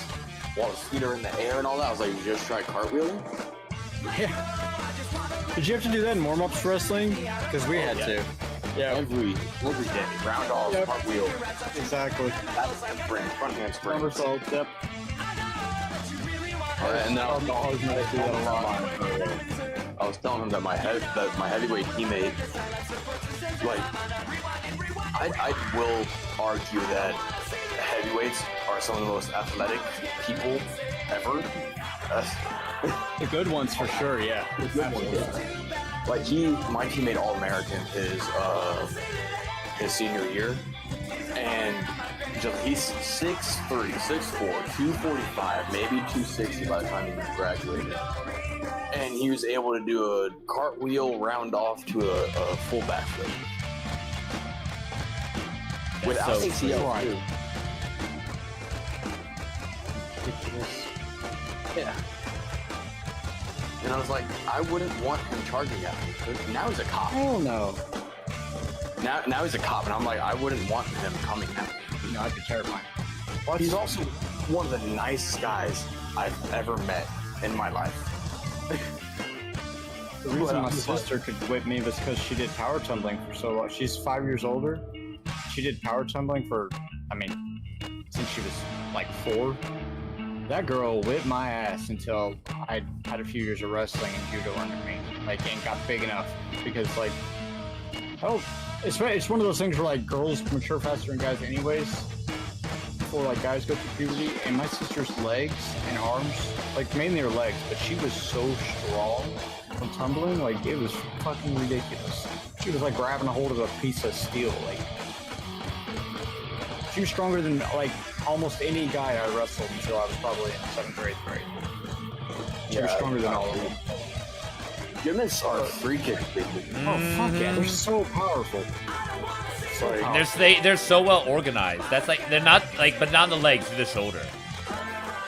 while his feet are in the air and all that. I was like, you just try cartwheeling? Yeah. Did you have to do that in warm-ups wrestling? Because we had to. Yeah. Every day. Round off, cartwheel. Exactly. Front handspring. Somersaults, yep. And now I was telling him that my heavyweight teammate, I will argue that heavyweights are some of the most athletic people ever. The good ones for sure, yeah. The good ones, yeah. My teammate All-American his senior year, and he's 6'3", 6'4", 245, maybe 260 by the time he graduated. And he was able to do a cartwheel round off to a full backflip. Without ACL, too. Yeah. And I was like, I wouldn't want him charging at me. Now he's a cop. Oh, no. Now he's a cop, and I'm like, I wouldn't want him coming at me. No, I'd be terrified. He's also one of the nicest guys I've ever met in my life. The reason my sister could whip me was because she did power tumbling for so long. She's 5 years older. She did power tumbling since she was 4. That girl whipped my ass until I had a few years of wrestling and judo under me. And got big enough because it's one of those things where like girls mature faster than guys anyways. Before like guys go through puberty, and my sister's legs and arms, like mainly her legs, but she was so strong from tumbling, like it was fucking ridiculous. She was like grabbing a hold of a piece of steel, like she was stronger than like almost any guy I wrestled until I was probably in 7th or 8th grade. She was stronger than all of them. Gymnasts are freaking. Oh fuck yeah, they're so powerful. So powerful. They're so well organized. That's like they're not like, but not the legs, to the shoulder.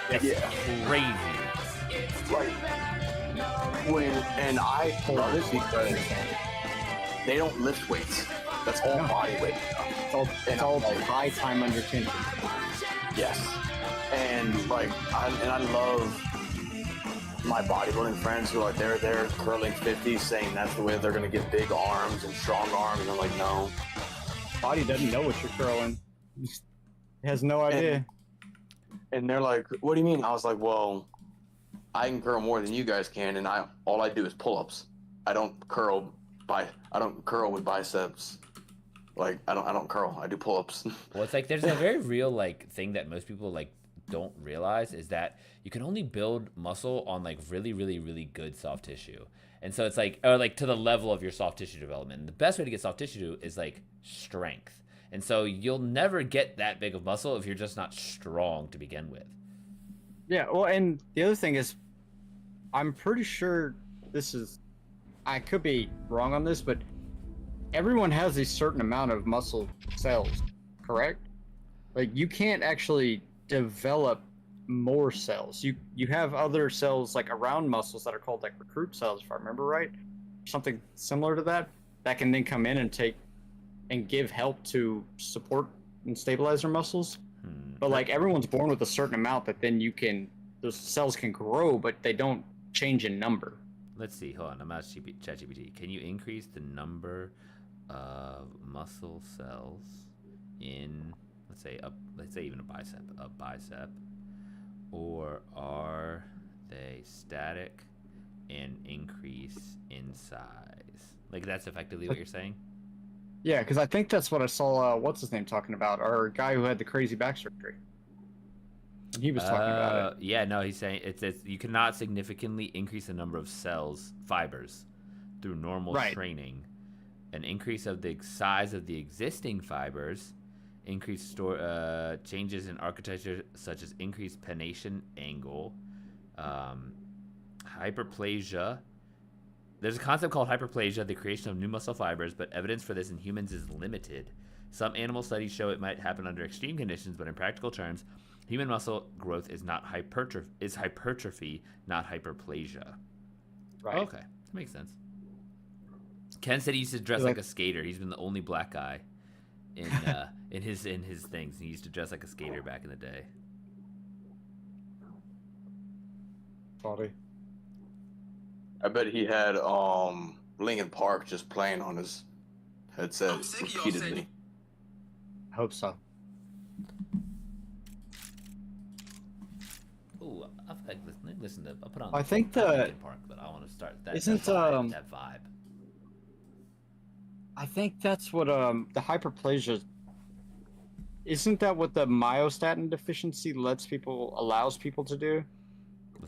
That's crazy. Like and I love it because they don't lift weights. That's all body weight. It's all like high time under tension. Yes, and like I love my bodybuilding friends who are like they're curling 50s, saying that's the way they're gonna get big arms and strong arms, and I'm like, no. Body doesn't know what you're curling. It has no idea. And they're like, what do you mean? I was like, well, I can curl more than you guys can, and all I do is pull-ups. I don't curl with biceps. Like I don't curl. I do pull-ups. Well, it's like there's a very real like thing that most people like don't realize is that you can only build muscle on like really, really, really good soft tissue. And so it's like, or like to the level of your soft tissue development. And the best way to get soft tissue is like strength. And so you'll never get that big of muscle if you're just not strong to begin with. Yeah, well, and the other thing is, I'm pretty sure I could be wrong on this, but everyone has a certain amount of muscle cells, correct? Like you can't actually develop more cells. You have other cells like around muscles that are called like recruit cells, if I remember right, something similar to that can then come in and take and give help to support and stabilize their muscles. But like everyone's born with a certain amount that then those cells can grow, but they don't change in number. Let's see. Hold on. I'm at ChatGPT. Can you increase the number of muscle cells in, let's say even a bicep, or are they static and increase in size? Like that's effectively what you're saying? Yeah, because I think that's what I saw. What's his name talking about? Our guy who had the crazy back surgery. He was talking about it. Yeah, no, he's saying it's you cannot significantly increase the number of fibers through normal training. An increase of the size of the existing fibers, increased changes in architecture such as increased pennation angle, hyperplasia. There's a concept called hyperplasia, the creation of new muscle fibers, but evidence for this in humans is limited. Some animal studies show it might happen under extreme conditions, but in practical terms, human muscle growth is hypertrophy, not hyperplasia. Right. Okay, that makes sense. Ken said he used to dress like a skater. He's been the only black guy in his things. He used to dress like a skater back in the day. Funny. I bet he had Linkin Park just playing on his headset repeatedly. I hope so. Ooh, I feel like listen to. I'll put on. I think Linkin Park, but I want to start that. Isn't that vibe? I think that's what the hyperplasia. Isn't that what the myostatin deficiency allows people to do?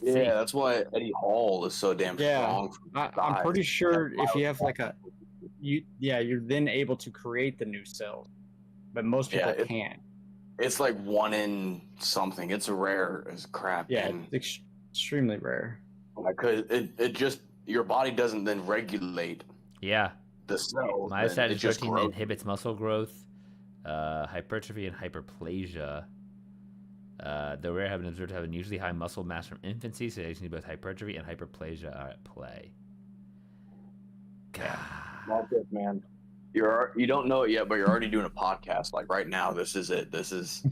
Yeah, that's why Eddie Hall is so damn strong. I'm pretty sure if you have like you're then able to create the new cells, but most people can't. It's like 1 in something. It's rare as crap. Yeah, it's extremely rare. Because it just your body doesn't then regulate. Yeah. The cells. Myostatin protein inhibits muscle growth, hypertrophy, and hyperplasia. The rare have been observed to have unusually high muscle mass from infancy, so both hypertrophy and hyperplasia are at play. God. Not good, man. You don't know it yet, but you're already doing a podcast. Like right now, this is it. This is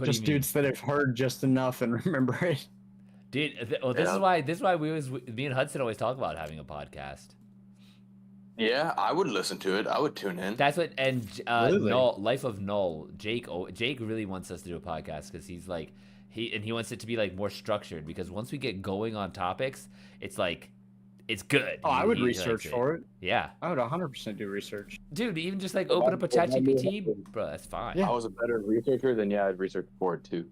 just dudes that have heard just enough and remember it. Dude, this is why me and Hudson always talk about having a podcast. Yeah, I would listen to it. I would tune in. That's what, and Null, Life of Null, Jake really wants us to do a podcast because he's like, he wants it to be like more structured, because once we get going on topics, it's like, it's good. Oh, I would He likes research for it. Yeah, I would 100% do research. dude. Even just like open up a ChatGPT, bro. That's fine. Yeah. I was a better researcher, then yeah, I'd research for it too.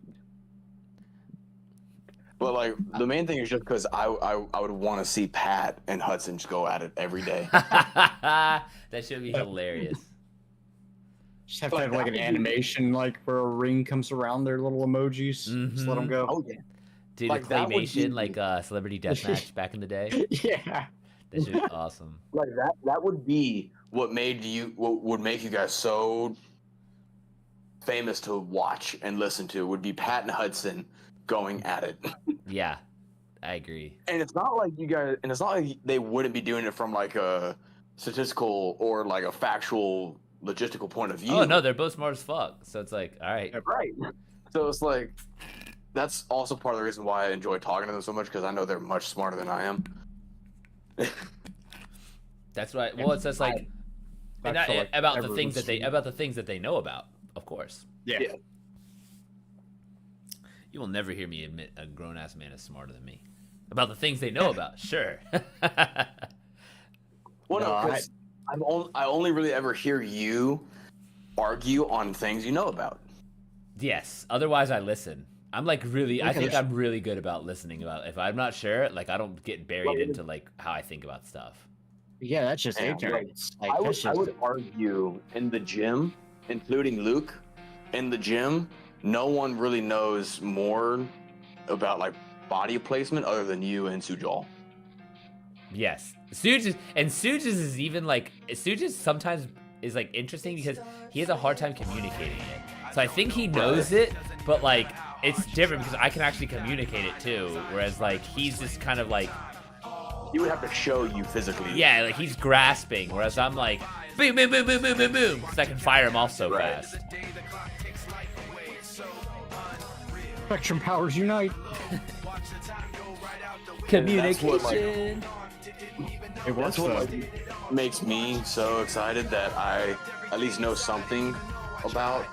But like the main thing is just because I would want to see Pat and Hudson just go at it every day. That should be hilarious. Just have to have like an animation, like where a ring comes around their little emojis. Just let them go. Oh yeah. Dude, Like, a that would claymation, be- like Celebrity Deathmatch back in the day. Yeah. That shit was awesome. Like that would be what would make you guys so famous to watch and listen to would be Pat and Hudson going at it. Yeah, I agree. And it's not like they wouldn't be doing it from like a statistical or like a factual logistical point of view. Oh no, they're both smart as fuck. So it's like, all right. Right. So it's like that's also part of the reason why I enjoy talking to them so much because I know they're much smarter than I am. That's right. Well, it's just like and I feel like about the everyone's things that sweet. they know about, of course. Yeah. Yeah. You will never hear me admit a grown ass man is smarter than me. About the things they know about, sure. Well, no, No, 'cause I only really ever hear you argue on things you know about. Yes. Otherwise, I listen. I'm like really. I Okay, think that's- I'm really good about listening. About if I'm not sure, like I don't get buried into like how I think about stuff. Yeah, that's just Yeah, ignorance. Like, I that's would just argue in the gym, including Luke, in the gym, no one really knows more about like body placement other than you and Sujal. Yes, Suges is even like Suges sometimes is like interesting because he has a hard time communicating it. So I think he knows it, but like it's different because I can actually communicate it too. Whereas like he's just kind of like He would have to show you physically. yeah, like he's grasping. Whereas I'm like boom, boom, boom, boom, boom, boom, boom, because I can fire him off so Right. fast. Spectrum powers unite. Communication. It works That's what though. like, makes me so excited that I at least know something about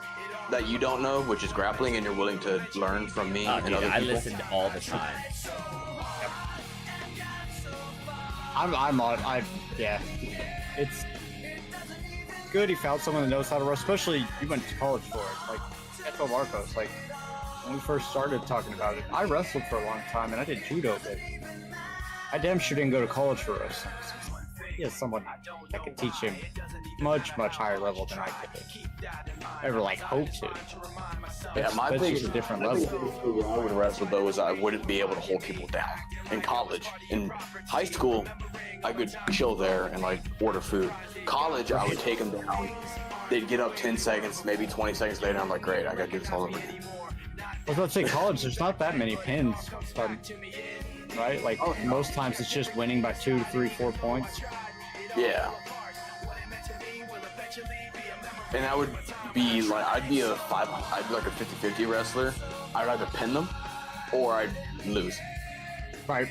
that you don't know, which is grappling, and you're willing to learn from me Oh, and dude, other I people. listened all the time. Yeah. It's good he found someone that knows how to wrestle, especially you went to college for it. Like, Eto Marcos, like, when we first started talking about it, I wrestled for a long time and I did judo, but I damn sure didn't go to college for wrestling. He has someone that could teach him much higher level than I could ever, like, hope to. Yeah, my That's biggest just a different my level. biggest issue when I would wrestle though is I wouldn't be able to hold people down in college. In high school, I could chill there and like order food. College, I would take them down. They'd get up 10 seconds, maybe 20 seconds later. I'm like, great, I gotta do this all over again. I was about to say, college, there's not that many pins, right? Like, most times it's just winning by 2, 3, 4 points. Yeah. And I would be like, I'd be like a 50-50 wrestler. I'd either pin them or I'd lose. Right.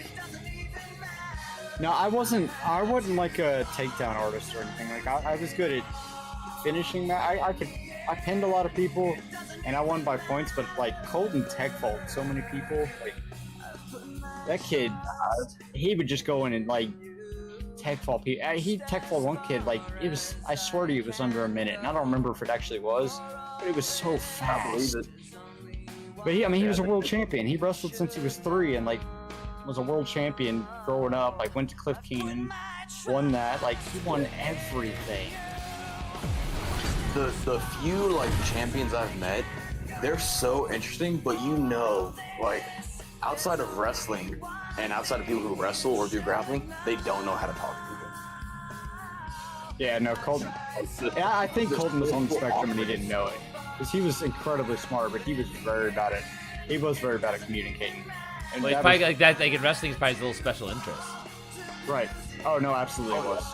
No, I wasn't like a takedown artist or anything. Like, I was good at finishing that. I pinned a lot of people and I won by points, but like Colton tech-fault so many people. Like, that kid, he would just go in and like tech-fault people. He tech-fault one kid, like, it was, I swear to you, it was under a minute. And I don't remember if it actually was, but it was so fast. But he was a world champion. He wrestled since he was 3 and like was a world champion growing up. Like, went to Cliff Keenan, won that. Like, he won everything. The few like champions I've met, they're so interesting, but like outside of wrestling and outside of people who wrestle or do grappling, they don't know how to talk to people. Yeah, no, Colton. Yeah, I think Colton was on the spectrum and he didn't know it. Because he was incredibly smart, but he was very bad at communicating. And Well, it's that probably was- like that. Like in wrestling, it's probably his little special interest. right. Oh, no, absolutely it was.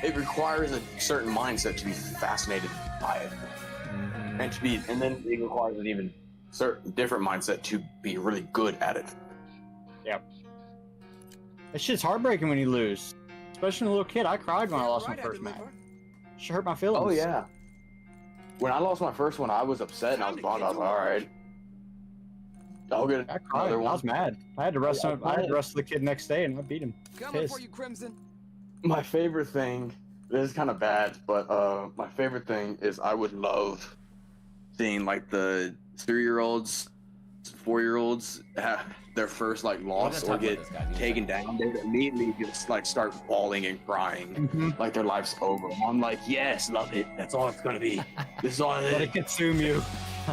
It requires a certain mindset to be fascinated by it, and then it requires an even certain different mindset to be really good at it. Yep. That shit's heartbreaking when you lose. Especially when a little kid. I cried when I lost my first match. She hurt my feelings. Oh yeah. When I lost my first one, I was upset and I was bummed. I was like, all right. I'll get I cried. another I one. was mad. I had to wrestle. Yeah, I had to wrestle the kid next day, and I beat him. Coming Pissed. for you, Crimson. My favorite thing, this is kind of bad, but my favorite thing is I would love seeing like the 3-year-olds, 4-year-olds have their first like loss gonna or talk get about this guy. taken down. They would immediately just like start bawling and crying like their life's over. I'm like, yes, love it. That's all it's gonna be. This is all Let it it consume you.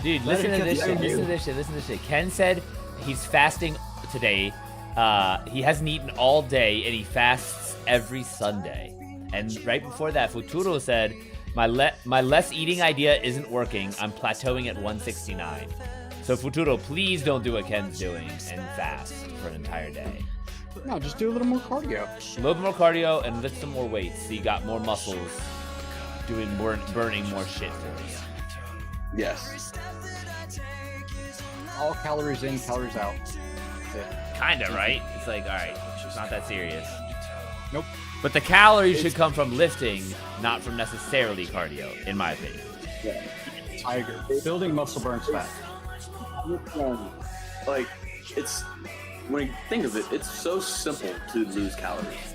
Dude, Let listen it to this shit. consume Listen you. to this shit. Listen to this shit. Ken said he's fasting today. He hasn't eaten all day, and he fasts every Sunday. And right before that, Futuro said, my less eating idea isn't working. I'm plateauing at 169. So Futuro, please don't do what Ken's doing and fast for an entire day. No, just do a little more cardio. A little bit more cardio and lift some more weights so you got more muscles burning more shit for you. Yes. All calories in, calories out. Kinda, right? It's like, alright, it's not that serious. Nope. But the calories should come from lifting, not from necessarily cardio, in my opinion. I agree. Building muscle burns fat. Like, it's when you think of it, it's so simple to lose calories,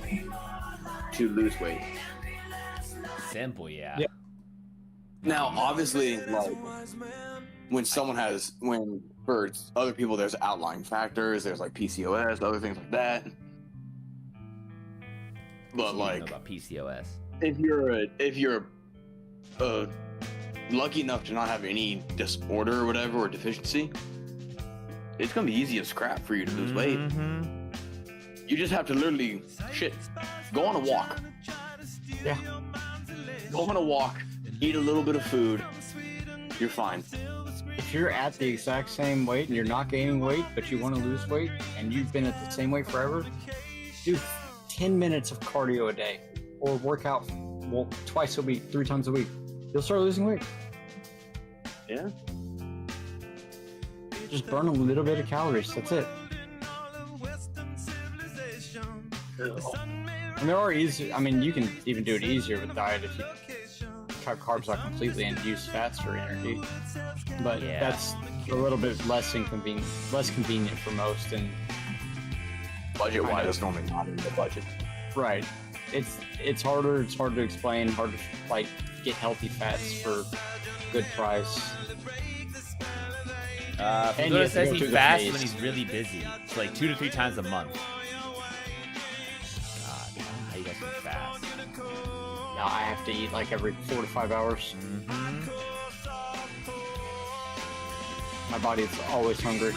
to lose weight. Simple, yeah. Yeah. Now, obviously, like when for other people, there's outlying factors. There's like PCOS, other things like that. But I don't like, know about PCOS. if you're lucky enough to not have any disorder or whatever or deficiency, it's gonna be easy as crap for you to lose weight. Mhm. You just have to literally go on a walk. Yeah. Go on a walk, eat a little bit of food, you're fine. If you're at the exact same weight and you're not gaining weight, but you want to lose weight and you've been at the same weight forever, do 10 minutes of cardio a day or work out twice a week, 3 times a week. You'll start losing weight. Yeah. Just burn a little bit of calories. That's it. And there are easy. I mean, you can even do it easier with diet if you cut carbs out completely and use fats for energy. But Yeah. that's a little bit less convenient for most. And Budget-wise, it's normally not in the budget. right, it's harder. It's hard to explain. Hard to like get healthy fats for good price. And you Futuro have to says go he through the fasts phase. when he's really busy. It's like 2 to 3 times a month. God, how you guys can fast? Now I have to eat like every 4 to 5 hours. Mm-hmm. My body is always hungry.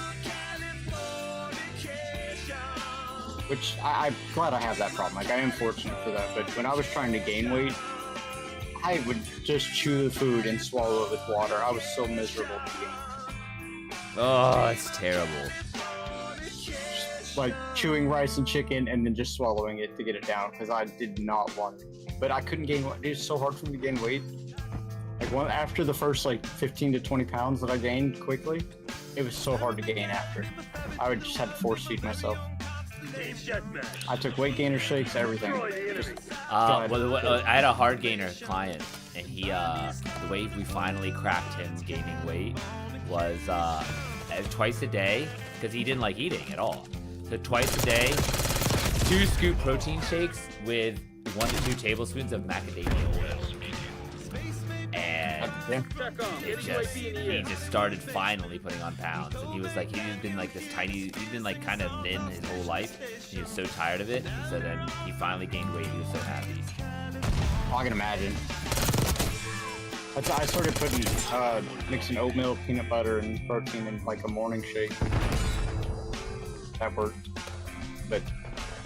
Which I'm glad I have that problem. Like I am fortunate for that. But when I was trying to gain weight, I would just chew the food and swallow it with water. I was so miserable eating. Oh, it's terrible. Just like chewing rice and chicken and then just swallowing it to get it down because I did not want it. But I couldn't gain weight. It was so hard for me to gain weight. Like after the first like 15 to 20 pounds that I gained quickly, it was so hard to gain after. I would just have to force feed myself. I took weight gainer shakes, everything. Just I had a hard gainer client, and he, the way we finally cracked him gaining weight was twice a day, because he didn't like eating at all. So twice a day, 2 scoop protein shakes with 1 to 2 tablespoons of macadamia oil. And he just started finally putting on pounds, and he was like, he'd been like this tiny, he'd been like kind of thin his whole life. He was so tired of it, and so then he finally gained weight. He was so happy. I can imagine. I started putting mixing oatmeal, peanut butter, and protein in like a morning shake. That worked, but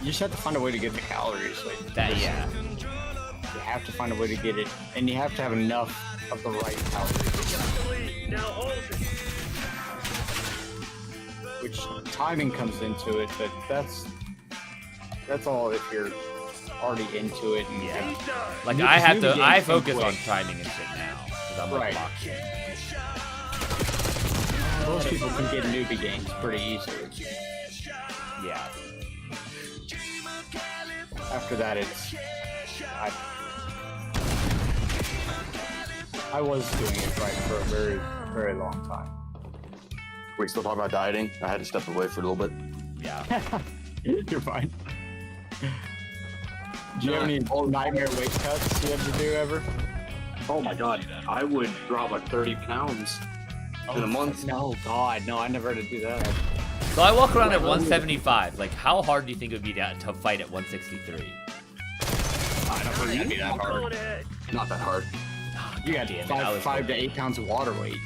you just have to find a way to get the calories. Like That yeah. you have to find a way to get it, and you have to have enough of the right calories. Which timing comes into it, but that's all if you're already into it. And Yeah. Like New- I have newbie to, I games focus think on quick. timing and shit now, because I'm like Right. locked in. Most people can get newbie gains pretty easily. Yeah. After that, I was doing it right for a very, very long time. we still talking about dieting? I had to step away for a little bit. Yeah. You're fine. Do you have any nightmare weight cuts you have to do ever? Oh my god, I would drop like 30 pounds in a month. No, God, no, I never had to do that. So I walk around at 175. Like, how hard do you think it would be to fight at 163? I don't think that'd be that hard. Not that hard. You got Damn it, I was 5 to hoping. 8 pounds of water weight.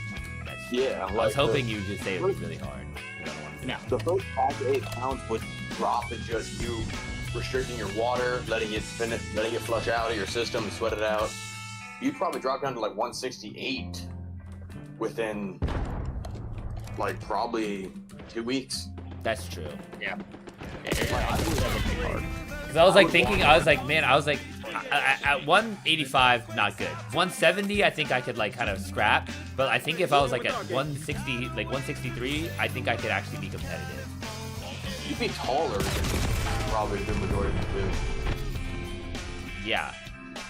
Yeah, I was hoping you would just say it was really hard. I don't want to No. The first 5 to 8 pounds would drop in just you restricting your water, letting it flush out of your system and sweat it out. You'd probably drop down to like 168 within like probably 2 weeks. That's true. Yeah. Because I was like thinking, I was like, man, at 185, not good. 170, I think I could like kind of scrap. But I think if I was like at 160, like 163, I think I could actually be competitive. You'd be taller than probably the majority of the Yeah.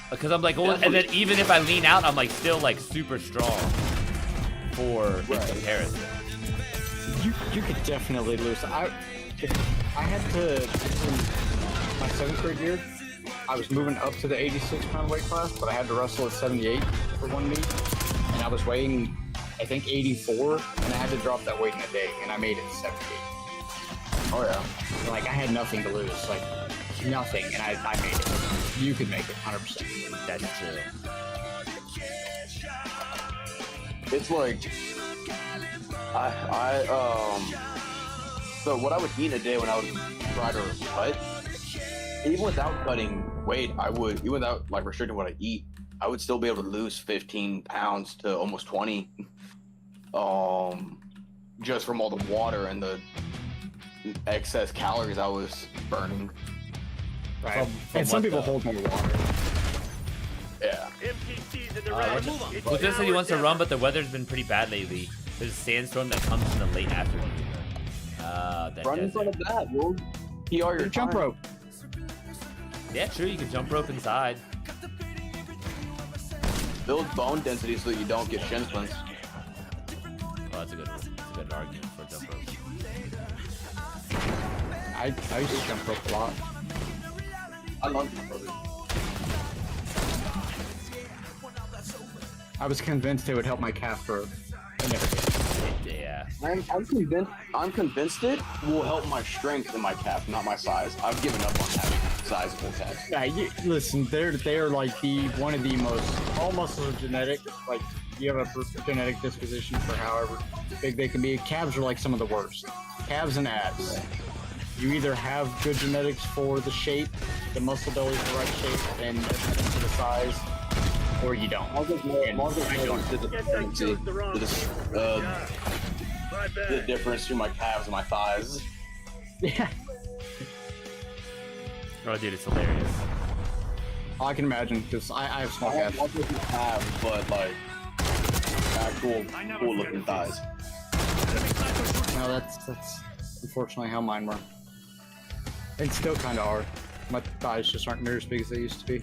Because I'm like, well, and then even if I lean out, I'm like still like super strong for in comparison. You could definitely lose. I had to, in my 7th grade year, I was moving up to the 86-pound weight class, but I had to wrestle at 78 for one meet, and I was weighing, I think, 84, and I had to drop that weight in a day, and I made it 78. Oh yeah. So, like, I had nothing to lose, like, nothing, and I made it. You could make it, 100%. That's true. It's like so what I would eat in a day when I would try to cut, even without cutting weight, even without like restricting what I eat, I would still be able to lose 15 pounds to almost 20. Just from all the water and the excess calories I was burning. Right. From And some what people though? hold more water. Yeah. Well, just said he wants to run, but the weather's been pretty bad lately. There's a sandstorm that comes in the late afternoon. That Run in front desert. of that, you'll PR your Jump time. rope. Yeah, true. You can jump rope inside. Build bone density so that you don't get shin splints. Oh, that's a good argument for jump rope. I used to jump rope a lot. I love jump rope. I was convinced it would help my calf growth. I never did. Yeah. I'm convinced it will help my strength in my calf, not my size. I've given up on having sizable calves. Yeah, listen, they're like one of the most, all muscles are genetic. Like, you have a genetic disposition for however big they can be. Calves are like some of the worst. Calves and abs. You either have good genetics for the shape, the muscle belly's the right shape, and for the size, or you don't. The difference between my calves and my thighs. Yeah. Oh, dude, it's hilarious. I can imagine, because I have small I calves. have, but like actual cool looking thighs. No, that's unfortunately how mine were. And still kind of are. My thighs just aren't near as big as they used to be.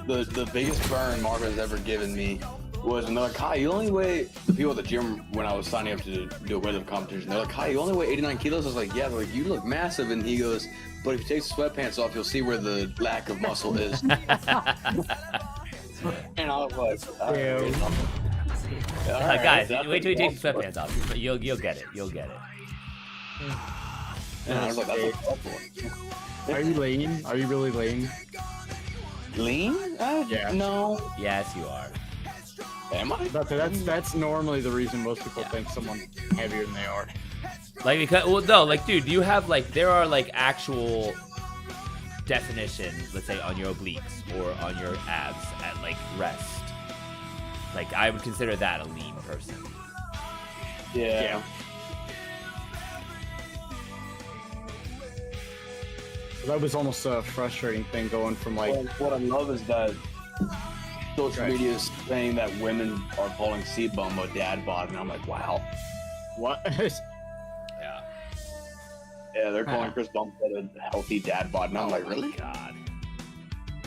The biggest burn Marvin's ever given me was when they're like, "Hi, you only weigh," the people at the gym when I was signing up to do a weightlifting competition, they're like, "Hi, you only weigh 89 kilos?" I was like, "Yeah." They're like, "You look massive," and he goes, "But if you take the sweatpants off, you'll see where the lack of muscle is." And I was like, "All Yeah. right, all right, Guys, that's wait till you take the the sweatpants off. You'll get it. You'll get it. And I was like, "That's a tough one." Are you lean? Are you really lean? Lean? Yeah. No. Yes, you are. Am I? That's normally the reason most people think someone's heavier than they are. Like, because, well, no, like, dude, you have, like, there are, like, actual definitions, let's say, on your obliques or on your abs at, like, rest. Like, I would consider that a lean person. Yeah. That was almost a frustrating thing going from like. Well, what I love is that social Right. media is saying that women are calling C-bum a dad bod, and I'm like, wow. What? Yeah. Yeah, they're calling Chris Bumstead a healthy dad bod, and I'm like, really? God.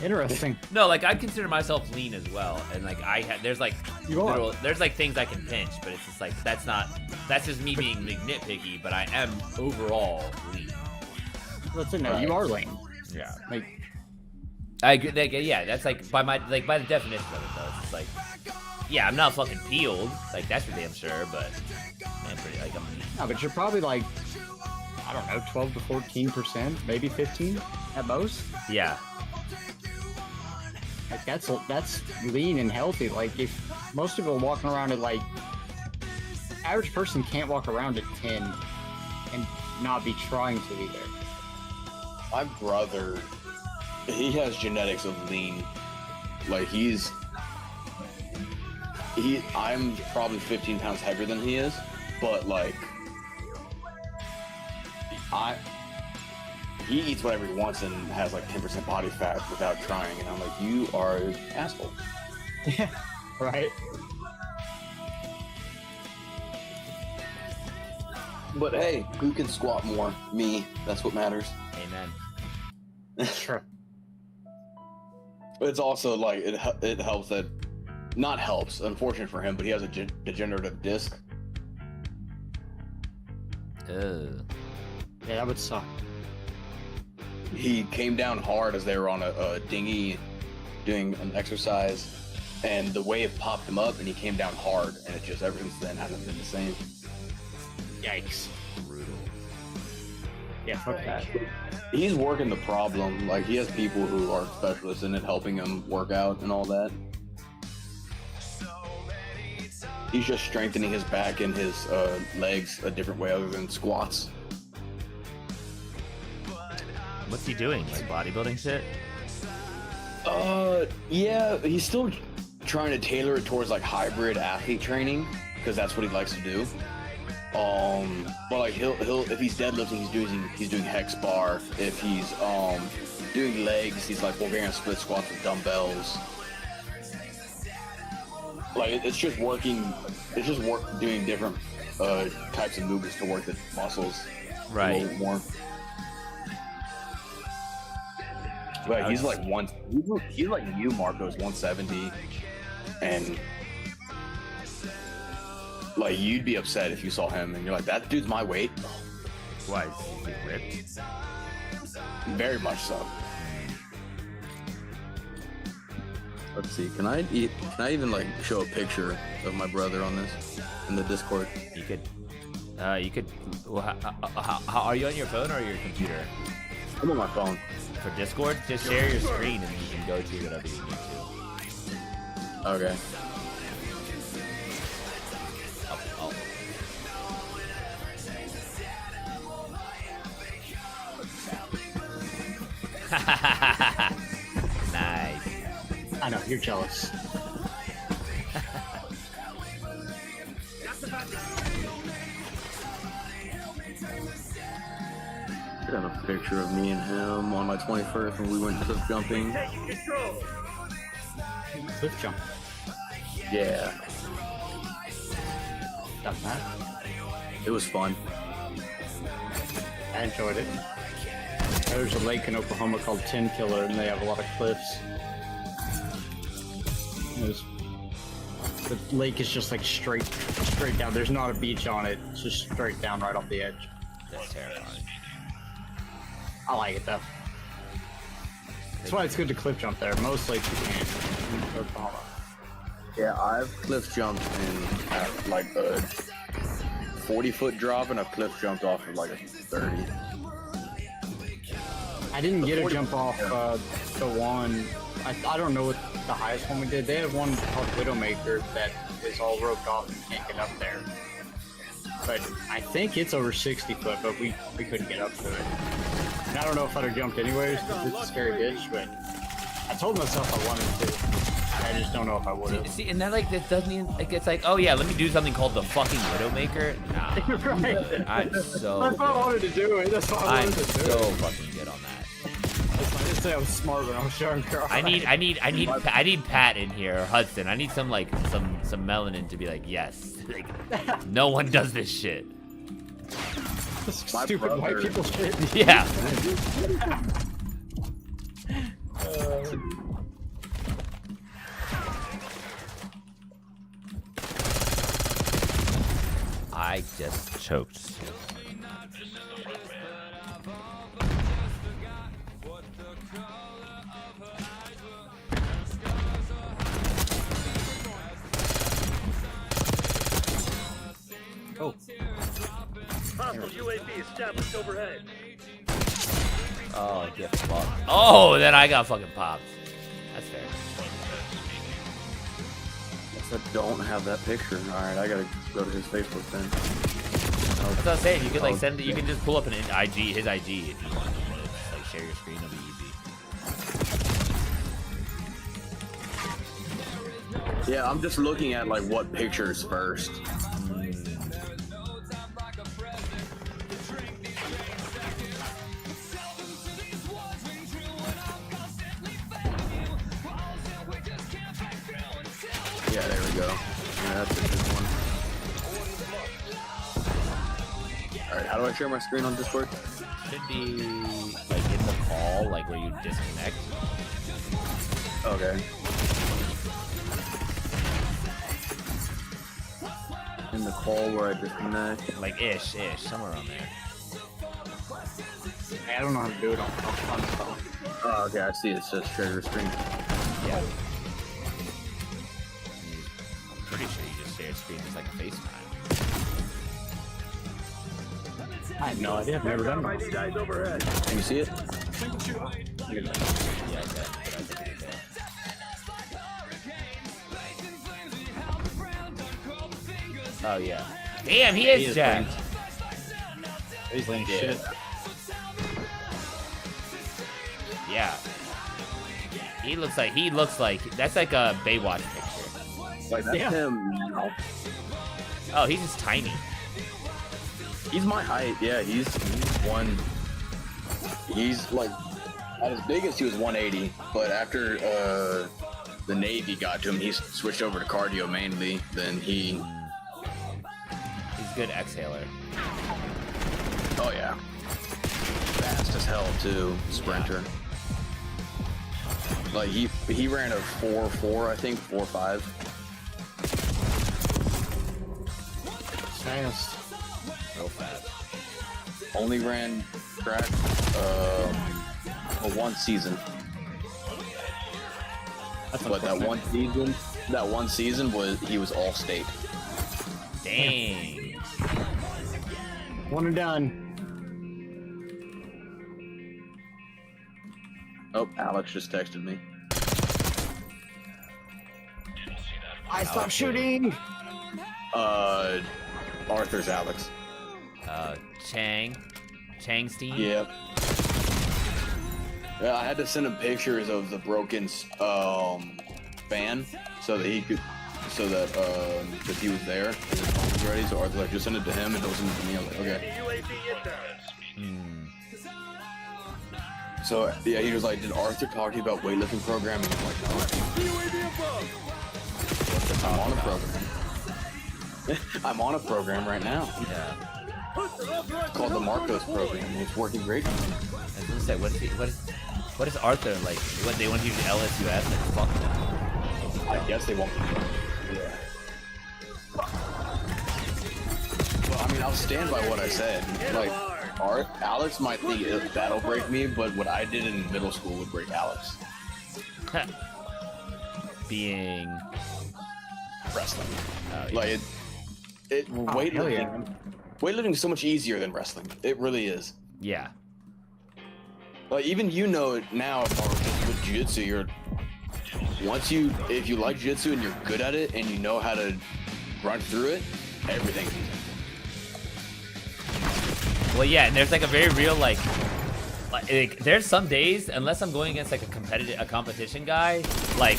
Interesting. No, like I consider myself lean as well, and like there's like You are. there's like things I can pinch, but it's just like that's just me being nitpicky, but I am overall lean. That's it. No, you are lame. Yeah. Like, I agree. Like, yeah, that's like by the definition of it though. It's just like, yeah, I'm not fucking peeled. Like that's for damn sure, but man, pretty like I'm. no, but you're probably like, I don't know, 12 to 14%, maybe 15 at most. Yeah. Like that's lean and healthy. Like if most people are walking around at like, average person can't walk around at 10 and not be trying to either. My brother, he has genetics of lean. Like I'm probably 15 pounds heavier than he is, but like he eats whatever he wants and has like 10% body fat without trying, and I'm like, you are an asshole. Yeah, right. But hey, who can squat more? Me. That's what matters. Amen. Sure. But it's also like it helps that, not helps, unfortunate for him, but he has a degenerative disc. Ugh. Yeah, that would suck. He came down hard as they were on a dinghy doing an exercise, and the wave popped him up and he came down hard, and it just ever since then hasn't been the same. Yikes. Brutal. Yeah, fuck that. He's working the problem. Like, he has people who are specialists in it helping him work out and all that. He's just strengthening his back and his legs a different way other than squats. What's he doing? Like bodybuilding shit? Yeah, he's still trying to tailor it towards like hybrid athlete training because that's what he likes to do. But like he'll if he's deadlifting, he's doing hex bar. If he's doing legs, he's like, well, we're gonna split squats with dumbbells. Like it's just doing different types of movements to work the muscles a Right. little bit more. But he's like he's like you, Marco's 170, and like you'd be upset if you saw him and you're like, that dude's my weight. Why? Is he ripped? Very much so. Let's see. Can I even like show a picture of my brother on this in the Discord? You could. Well, how are you on your phone or your computer? I'm on my phone. For Discord, just share your screen and you can go to whatever you need to. Okay. I'll... Nice. I know, you're jealous. Got a picture of me and him on my 21st when we went cliff jumping. Cliff jump. Yeah, Done that. it was fun. I enjoyed it. There's a lake in Oklahoma called Tin Killer, and they have a lot of cliffs. The lake is just like straight down. There's not a beach on it. It's just straight down right off the edge. That's terrifying. I like it though. That's why it's good to cliff jump there. Most lakes you can't in Oklahoma. Yeah, I've cliff jumped in at like a 40-foot drop, and I've cliff jumped off of like a 30. I didn't get a jump off the one. I don't know what the highest one we did. They had one called Widowmaker that is all roped off and can't get up there. But I think it's over 60 foot, but we couldn't get up to it. And I don't know if I'd have jumped anyways, because it's a scary bitch, but I told myself I wanted to. I just don't know if I would have. See, and that like that doesn't even like it's like, oh yeah, let me do something called the fucking Widowmaker. Nah, Right. I'm so. That's why I wanted to do it. That's why I I'm wanted to do so it. fucking good on that. That's why I didn't say I was smart when I was younger. I need Pat in here or Hudson. I need some like some melanin to be like, yes, like, no one does this shit. Stupid white brother- people shit. Yeah. I just choked. Oh. Hostile UAV established overhead. Oh, get fucked. Oh, then I got fucking popped. That's fair. I don't have that picture. All right, I gotta go to his Facebook then. That's what I'm saying. You can like send it. You can just pull up an IG, his IG, if you want. Just like share your screen. It'll be easy. Yeah, I'm just looking at like what pictures first. Yeah, there we go. Yeah, that's a good one. Alright, how do I share my screen on Discord? Should be like in the call, like where you disconnect. Okay. In the call where I disconnect. Like ish, somewhere on there. I don't know how to do it on the phone. Oh, okay, I see it says share your screen. Yeah. I'm pretty sure you just share screen just like FaceTime. I have no idea. I've never done ID it. dies overhead. Can you see it? Yeah, I bet. But I think it's there. Oh yeah. Damn, he is jacked. He's laying shit. Yeah. He looks like that's like a Baywatch picture. Like that's Yeah. him now. Oh, he's just tiny. He's my height. Yeah, he's one. He's like at his biggest he was 180, but after the Navy got to him, he switched over to cardio mainly. Then he's a good exhaler. oh yeah, fast as hell too, sprinter. Like he ran a 4.4, I think 4.5. Fast. Real fast. Only ran track one season. But that one season was he was all state. Dang. One and done. Oh, Alex just texted me. I stopped shooting. Arthur's Alex. Changstein? Yeah. Yeah, I had to send him pictures of the broken fan so that he he was there and his phone was ready. So Arthur's like, just send it to him and he'll send it to me. I was like, okay. UAV inbound. So yeah, he was like, did Arthur talk to you about weightlifting programming? I'm like, no. UAV above. I'm on a program. I'm on a program right now. Yeah. It's called the Marcos program. And it's working great. I was gonna say, what is Arthur like? What they want you to do LSUS? Like, fuck them. I guess they won't. Yeah. Well, I mean, I'll stand by what I said. Like, Alex might think that'll break me, but what I did in middle school would break Alex. Being Wrestling. yeah. Like, weightlifting. Weightlifting is so much easier than wrestling. It really is. Yeah. Like, even you know it now, Mark, with jiu-jitsu, if you like jiu-jitsu and you're good at it and you know how to run through it, everything's easy. Well, yeah, and there's like a very real like there's some days, unless I'm going against like a competition guy, like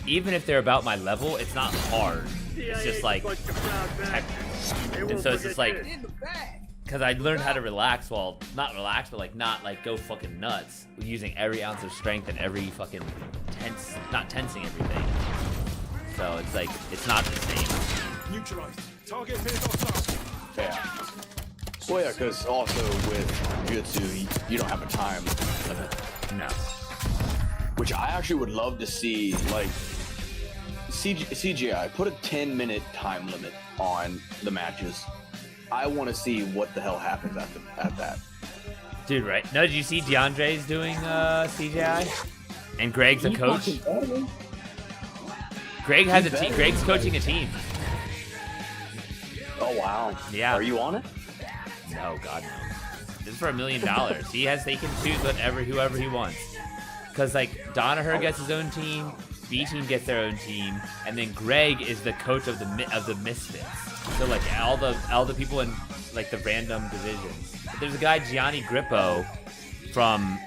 even if they're about my level, it's not hard. It's just like technical. And so it's just like, because I learned how to relax, well, not relax, but like not like go fucking nuts using every ounce of strength and every fucking not tensing everything. So it's like, it's not the same. Neutralized. Target hostile. Yeah. Well, yeah, because also with jiu-jitsu, you don't have a time limit. No. Which which I actually would love to see, like, CGI, put a 10-minute time limit on the matches. I want to see what the hell happens at that. Dude, right? No, did you see DeAndre's doing CGI? And Greg's a coach? Greg has a team. Greg's coaching a team. Oh, wow. Yeah. Are you on it? No, God, no. This is for $1 million. He can choose whoever he wants. Because, like, Danaher gets his own team, B-Team gets their own team, and then Greg is the coach of the Misfits. So, like, all the people in, like, the random divisions. There's a guy, Gianni Grippo, from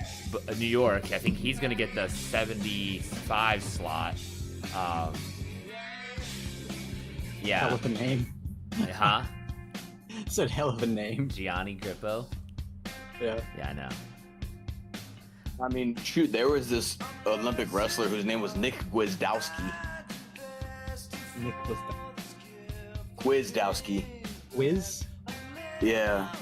New York. I think he's going to get the 75 slot. Yeah. Hell of a name. Huh? Said hell of a name. Gianni Grippo. Yeah. Yeah, I know. I mean, shoot, there was this Olympic wrestler whose name was Nick Gwizdowski. Nick was Gwizdowski. Wiz? Yeah.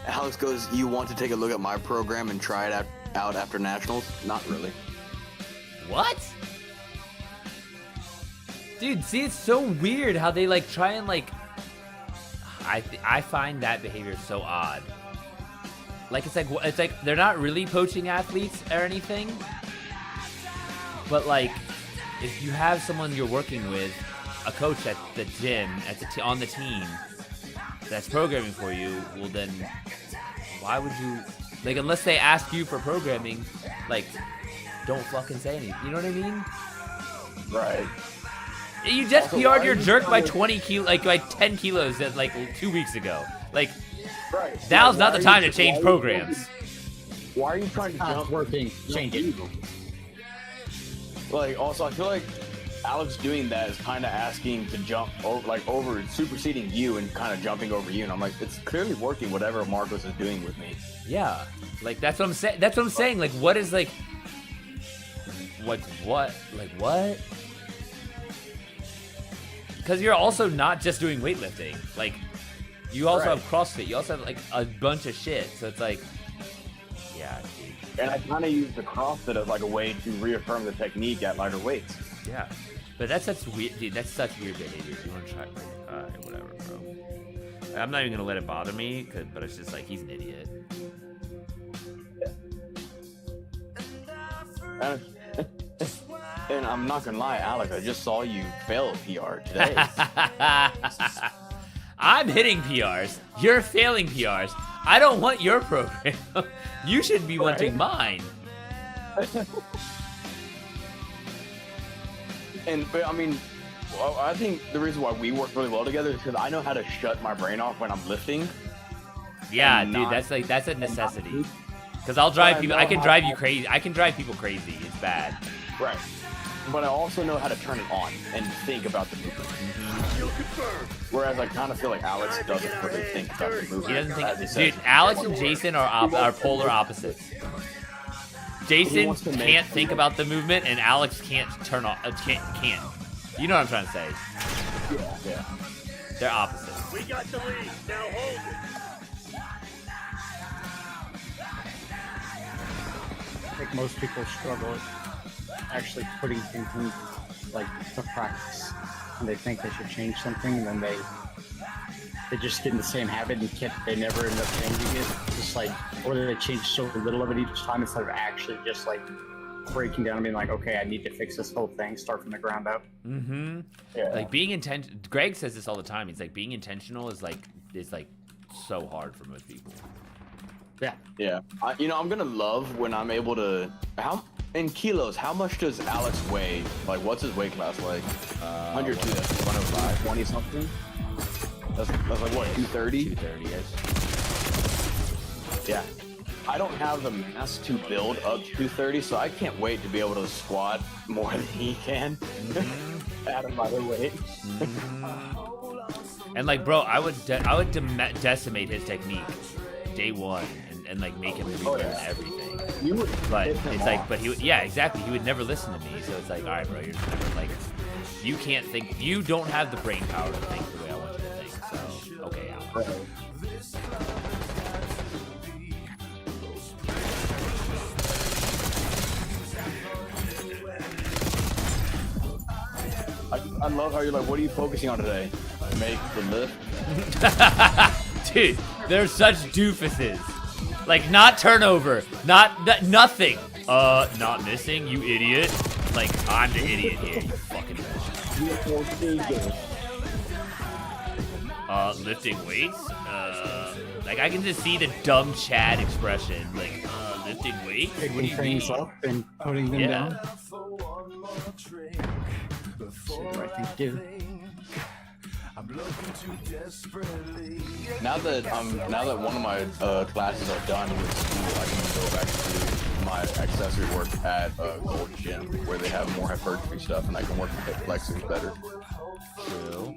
Alex goes, you want to take a look at my program and try it out after nationals? Not really. What? Dude, see, it's so weird how they, like, try and, like... I find that behavior so odd. Like, it's like they're not really poaching athletes or anything. But, like, if you have someone you're working with, a coach at the gym, on the team, that's programming for you, well then, why would you... Like, unless they ask you for programming, like, don't fucking say anything. You know what I mean? Right. You just Also, PR'd your jerk by 10 kilos like 2 weeks ago. Like, Right. now's not the time to change programs. Why are you trying to jump? Working. Change it. Like, also, I feel like Alex doing that is kind of asking to jump over superseding you and kind of jumping over you. And I'm like, it's clearly working. Whatever Marcos is doing with me. Yeah, like that's what I'm saying. That's what I'm saying. Like, what is like, what? Like what? Because you're also not just doing weightlifting. Like, you also have CrossFit. You also have like a bunch of shit. So it's like, yeah, dude. And I kind of use the CrossFit as like a way to reaffirm the technique at lighter weights. Yeah, but that's such weird, dude. That's such weird behavior. You want to try? Alright, whatever, bro. I'm not even gonna let it bother me, but it's just like he's an idiot. And I'm not gonna lie, Alex, I just saw you fail a PR today. I'm hitting PRs. You're failing PRs. I don't want your program. You should be wanting mine. But I mean, well, I think the reason why we work really well together is because I know how to shut my brain off when I'm lifting. Yeah, dude, that's a necessity. Because I'll drive people. I can drive you crazy. I can drive people crazy. It's bad. Right. But I also know how to turn it on and think about the movement. Whereas I kind of feel like Alex doesn't really think about the movement. He doesn't think. Dude, Alex and Jason are polar opposites. Jason can't think about the movement, and Alex can't turn off. Can't. You know what I'm trying to say? Yeah. They're opposites. We got the lead. Now hold it. I think most people struggle with actually putting things in, like, to practice. And they think they should change something, and then they just get in the same habit and they never end up changing it. Just like, or they change so little of it each time instead of actually just like breaking down and being like, okay, I need to fix this whole thing, start from the ground up. Mm-hmm. Yeah. Like being intentional. Greg says this all the time. He's like, being intentional is like so hard for most people. Yeah. Yeah. I'm gonna love when I'm able to. In kilos, how much does Alex weigh? Like, what's his weight class like? 102, that's 105, 20 something. That's like what, 230? 230ish. Yeah. I don't have the mass to build up to 230, so I can't wait to be able to squat more than he can. At a lighter weight. And like, bro, I would decimate his technique day one and like make him relearn everything. You would, but it's like, but he would, yeah, exactly. He would never listen to me. So it's like, all right, bro, you're just never like, you can't think, you don't have the brain power to think the way I want you to think. So, okay, Alex. I love how you're like, what are you focusing on today? Make the lift. Dude, they're such doofuses. Like, not turnover, nothing. Not missing, you idiot. Like, I'm the idiot here, you fucking bitch. Lifting weights? Like, I can just see the dumb Chad expression. Like, lifting weights? What do Picking you things mean? up and putting them down. Right thing to do. Now that one of my classes are done with school, I can go back to my accessory work at Gold Gym, where they have more hypertrophy stuff, and I can work with flexors better. True.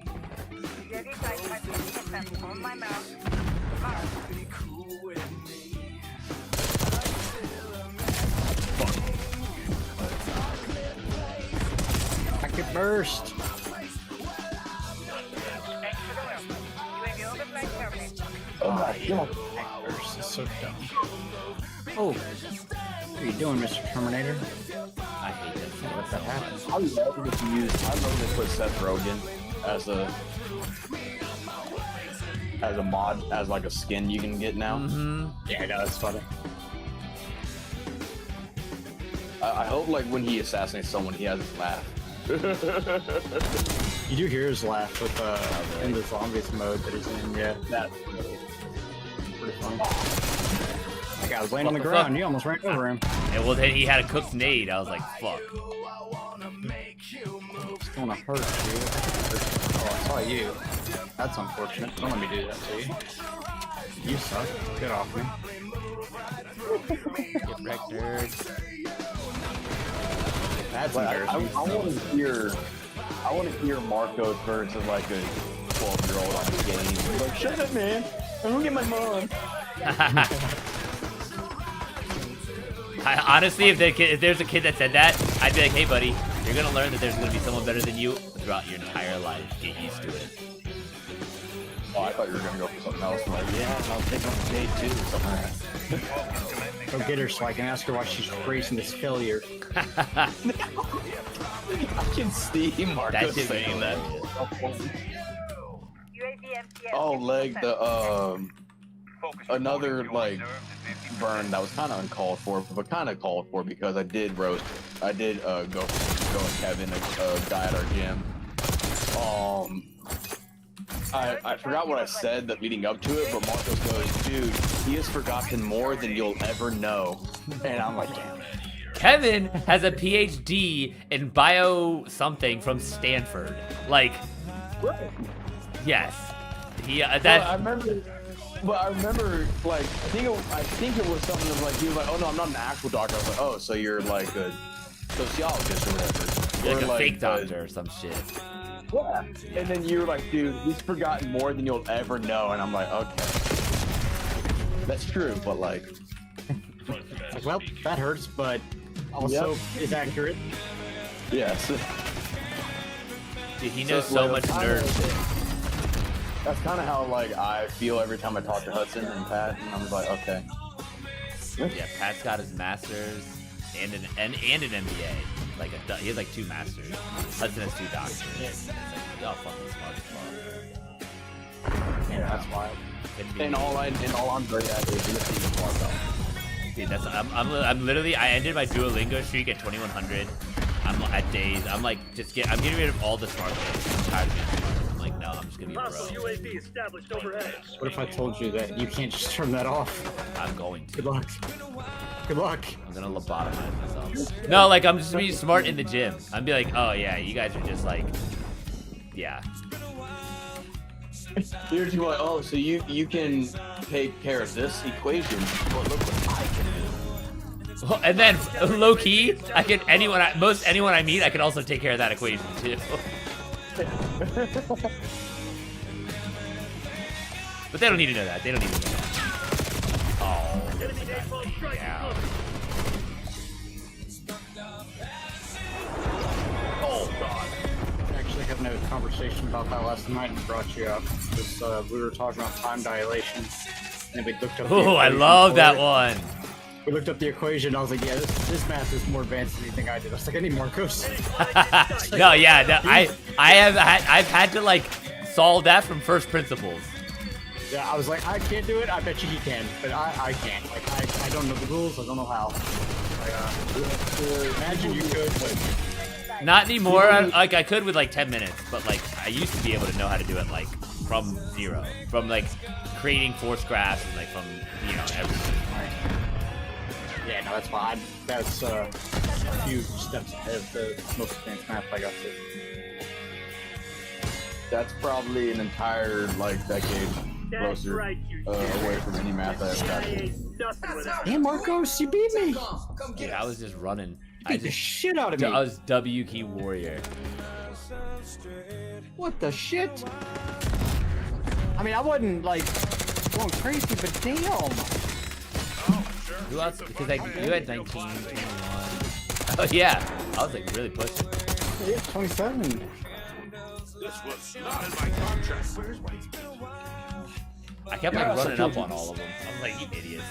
Packet burst. Oh my god. Packet burst is so dumb. Oh, what are you doing, Mr. Terminator? I hate that shit. Let that happen. I love when they put Seth Rogen as a mod, as like a skin you can get now. Yeah, no, it's funny. I hope like when he assassinates someone, he has his laugh. You do hear his laugh with in the zombies mode that he's in. Yeah, that's pretty fun. That guy was laying on the What the ground. fuck? You almost ran over him. And well, then he had a cooked nade. I was like, fuck. It's gonna hurt you. Oh, I saw you. That's unfortunate. Don't let me do that to you. You suck. Get off me. Get wrecked, nerds. That's Like, I embarrassing. want to hear Marco versus like a 12-year-old on the game. Like, shut up, man! I'm gonna get my mom. Honestly, if there's a kid that said that, I'd be like, hey, buddy, you're gonna learn that there's gonna be someone better than you throughout your entire life. Get used to it. Oh, I thought you were gonna go for something else. I'm like, yeah, I'll take on the date too, or something like that. Go get her so I can ask her why she's racing this failure. I can see Marco That shit saying that. hilarious. Oh, leg the another like burn that was kind of uncalled for, but kind of called for because I did go with Kevin, a guy at our gym. I forgot what I said that leading up to it, but Marcos goes, dude, he has forgotten more than you'll ever know, and I'm like, damn. Kevin has a PhD in bio something from Stanford. Like, yes, he that. I remember, like, I think it was something of like, he was like, oh no, I'm not an actual doctor. I was like, oh, so you're like a sociologist or whatever. like Or, a fake doctor or some shit. Yeah. And then you're like, dude, he's forgotten more than you'll ever know. And I'm like, okay. That's true, but like... Like, well, that hurts, but also is accurate. Yes. Dude, he knows So, so like, much I- nerd shit. That's kind of how, like, I feel every time I talk to Hudson and Pat. And I'm like, okay. Yeah, Pat's got his masters and an MBA. Like he has like 2 masters. Hudson has 2 doctors. It's like, y'all fucking smart as fuck. Yeah, that's why. Couldn't be And me. all I'm great at is lifting and barbell. Dude, that's I'm literally I ended my Duolingo streak at 2100. I'm at days. I'm like I'm getting rid of all the smart things. I'm tired of it. I'm like, no, I'm just gonna be a Hostile pro. UAV established overhead. What if I told you that you can't just turn that off? I'm going to. Good luck. Good luck. I'm gonna lobotomize myself. No, like I'm just being smart in the gym. I'm be like, oh yeah, you guys are just like, yeah. You're just like, oh, so you can take care of this equation, but look what I can do. And then low key, I can most anyone I meet, I can also take care of that equation too. But they don't need to know that. They don't need to know that. Oh, yeah. Oh god. Actually having a conversation about that last night and brought you up. Just, we were talking about time dilation. And we looked up the Oh, I equation love for that it. one. We looked up the equation. I was like, yeah, this math is more advanced than anything I did. I was like, I need Marcos. No, yeah, I've had to like solve that from first principles. Yeah, I was like, I can't do it. I bet you he can, but I can't. Like, I don't know the rules. I don't know how. Like, imagine you could, but Not anymore. Like I could with like 10 minutes, but like I used to be able to know how to do it like from zero, from like creating force graphs and like from everything. yeah, no, that's fine. That's a few steps ahead of the most advanced map I got to. That's probably an entire like decade That's closer right, you away from any math I ever I got. ain't nothing without Damn, Marcos, you beat me. Dude, I was just running. Beat the shit out of me. I was W key warrior. What the shit? I mean, I wasn't like going crazy, but damn. Who else? Because like you had 19, 21. Oh yeah, I was like really pushing. Yeah, 27. This was not in my contract. I kept like running up on all of them. I was like, you idiots.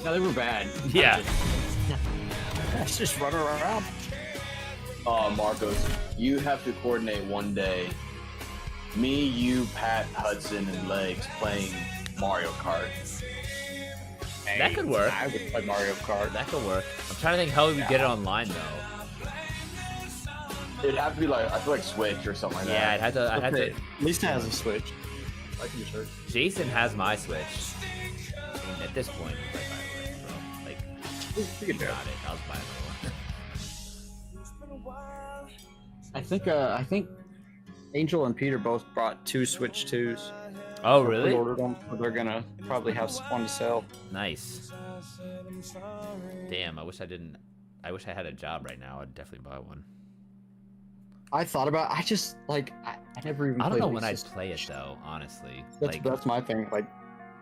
No, they were bad. Yeah. I was just running around. Marcos, you have to coordinate one day. Me, you, Pat, Hudson, and Legs playing Mario Kart. That could work. I would play Mario Kart. That could work. I'm trying to think how we would get it online though. It'd have to be like, I feel like Switch or something like Yeah, that. I'd have to. At least it has a Switch. I can sure. Jason has my Switch. I mean, at this point, like, We can do it. got it. I'll buy another I think Angel and Peter both brought 2 Switch 2s. one. Oh, really? Ordered them. So they're gonna probably have one to sell. Nice. Damn, I wish I didn't. I wish I had a job right now. I'd definitely buy one. I thought about. I just like. I never even. I don't played know when I'd Lisa's play it Switch. though. Honestly, That's my thing. Like,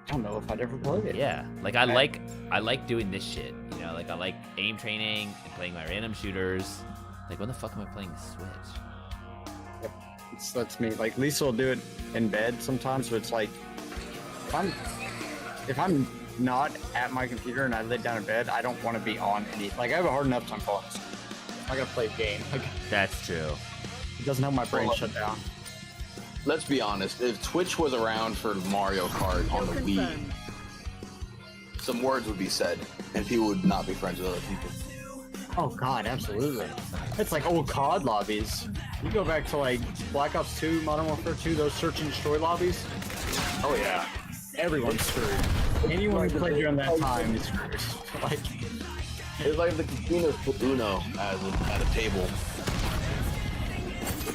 I don't know if I'd ever play it. yeah, like I like doing this shit. You know, like I like aim training and playing my random shooters. Like, when the fuck am I playing the Switch? That's me. Like Lisa will do it in bed sometimes, but it's like if I'm not at my computer and I lay down in bed, I don't want to be on any. Like I have a hard enough time falling asleep. I gotta play a game. Like That's true. it doesn't help my brain shut down. Let's be honest, if Twitch was around for Mario Kart on the Wii, some words would be said, and people would not be friends with other people. Oh god, absolutely. It's like old COD lobbies. You go back to like Black Ops 2, Modern Warfare 2, those search and destroy lobbies. Oh yeah. Everyone's screwed. Anyone who played during that time is screwed. Like, It's like the casinos put Uno at a table.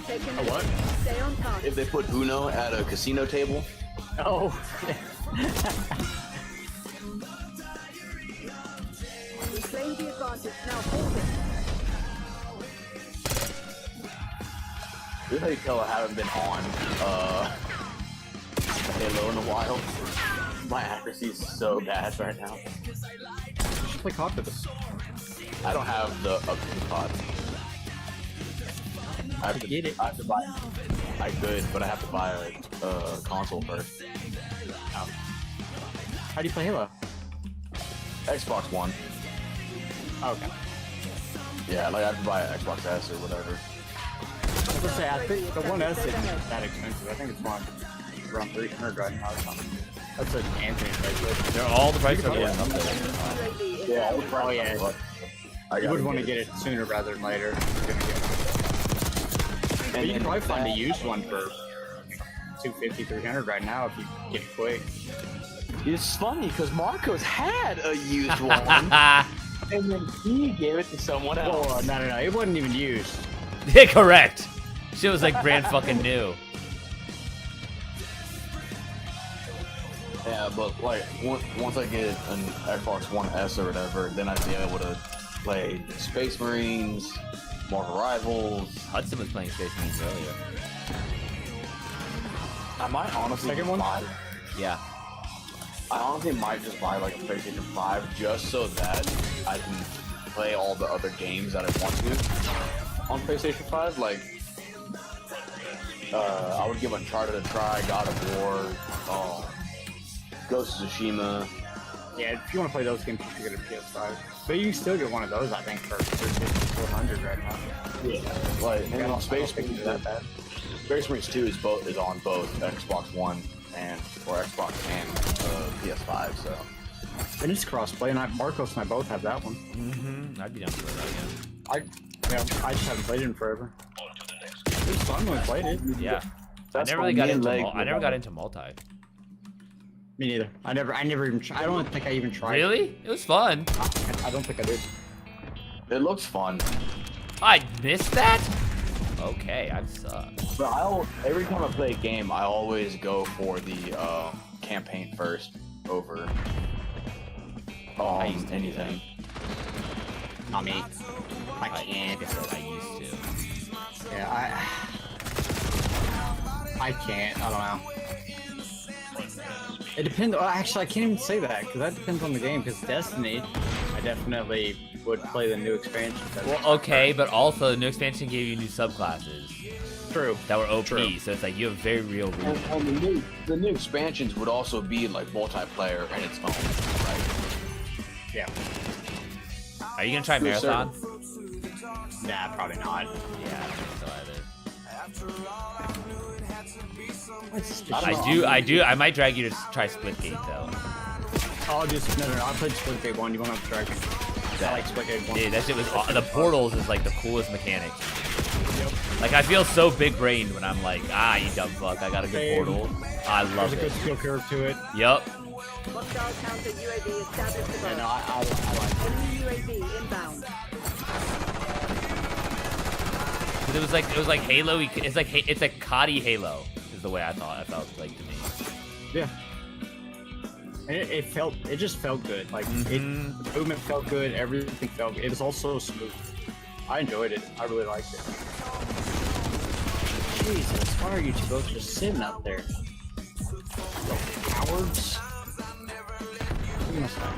a what? Stay on target. If they put Uno at a casino table, Oh. We claim the advantage. Now hold it. this is how you tell I haven't been on Halo in a while. My accuracy is so bad right now. Just play COD with us. I don't have the upgrade pod. I have to Get it. I have to buy. I could, but I have to buy a console first. How do you play Halo? Xbox One. Oh, okay. Yeah, like I have to buy an Xbox S or whatever. I was gonna say, I think the 1S isn't that expensive. I think it's around 300 right now or something. That's what Anthony plays with. They're all the prices are going Yeah. up there. Yeah, Oh yeah. I You would want to get it sooner rather than later. But you can probably find a used one for 250, 300 right now if you get it quick. It's funny because Marcos had a used one, and then he gave it to someone else. Oh, no. It wasn't even used. Yeah, correct. Shit was like brand fucking new. Yeah, but like once I get an Xbox One S or whatever, then I'd be able to play Space Marines, Marvel Rivals. Hudson was playing Space Marines earlier. I might honestly Second one? buy. Yeah. I honestly might just buy like a PlayStation 5 just so that I can play all the other games that I want to on PlayStation 5. Like, I would give Uncharted a try, God of War, Ghost of Tsushima, Yeah, if you want to play those games, you should get a PS5. But you can still get one of those, I think, for 400 right now. Yeah, like I don't Space think it's that bad. Space Marines 2 is on both Xbox One or Xbox and PS5. So And it's crossplay, and Marcos and I both have that one. I'd be down for that again. I just haven't played it in forever. It was fun when we played it. Yeah. That's I never really why got me and into Leg I were never on got it. into multi. Me neither. I never even. I don't think I even tried. Really? It was fun. I don't think I did. It looks fun, I missed that? Okay, I suck. but every time I play a game, I always go for the campaign first over used to do anything. Not me. I Like can't. I said, I used to. Yeah, I can't. I don't know. It depends. Actually, I can't even say that because that depends on the game. Because Destiny, I definitely would play the new expansion. Well, okay, but also the new expansion gave you new subclasses True. that were OP, True. so it's like you have very real reason. And the new expansions would also be like multiplayer in its own right. Yeah. Are you gonna try To a Marathon? Nah, probably not. Yeah, I don't think so I either. I might drag you to try Splitgate though. I'll just no. I played Splitgate 1. You won't have to drag me. I like Splitgate 1. Dude, that shit was the portals is like the coolest mechanic. Like I feel so big brained when I'm like, you dumb fuck, I got a good Same. portal. I love There's a good it. skill curve to it. Yup. Hostile counter UAV established Yeah, above. no, I like it. Enemy UAV inbound. It was like Halo. It's like COD Halo is the way I felt like to me. Yeah. And it just felt good. Like the movement felt good. Everything felt good. It was also smooth. I enjoyed it. I really liked it. Jesus, why are you two both just sitting up there? Cowards. You must not.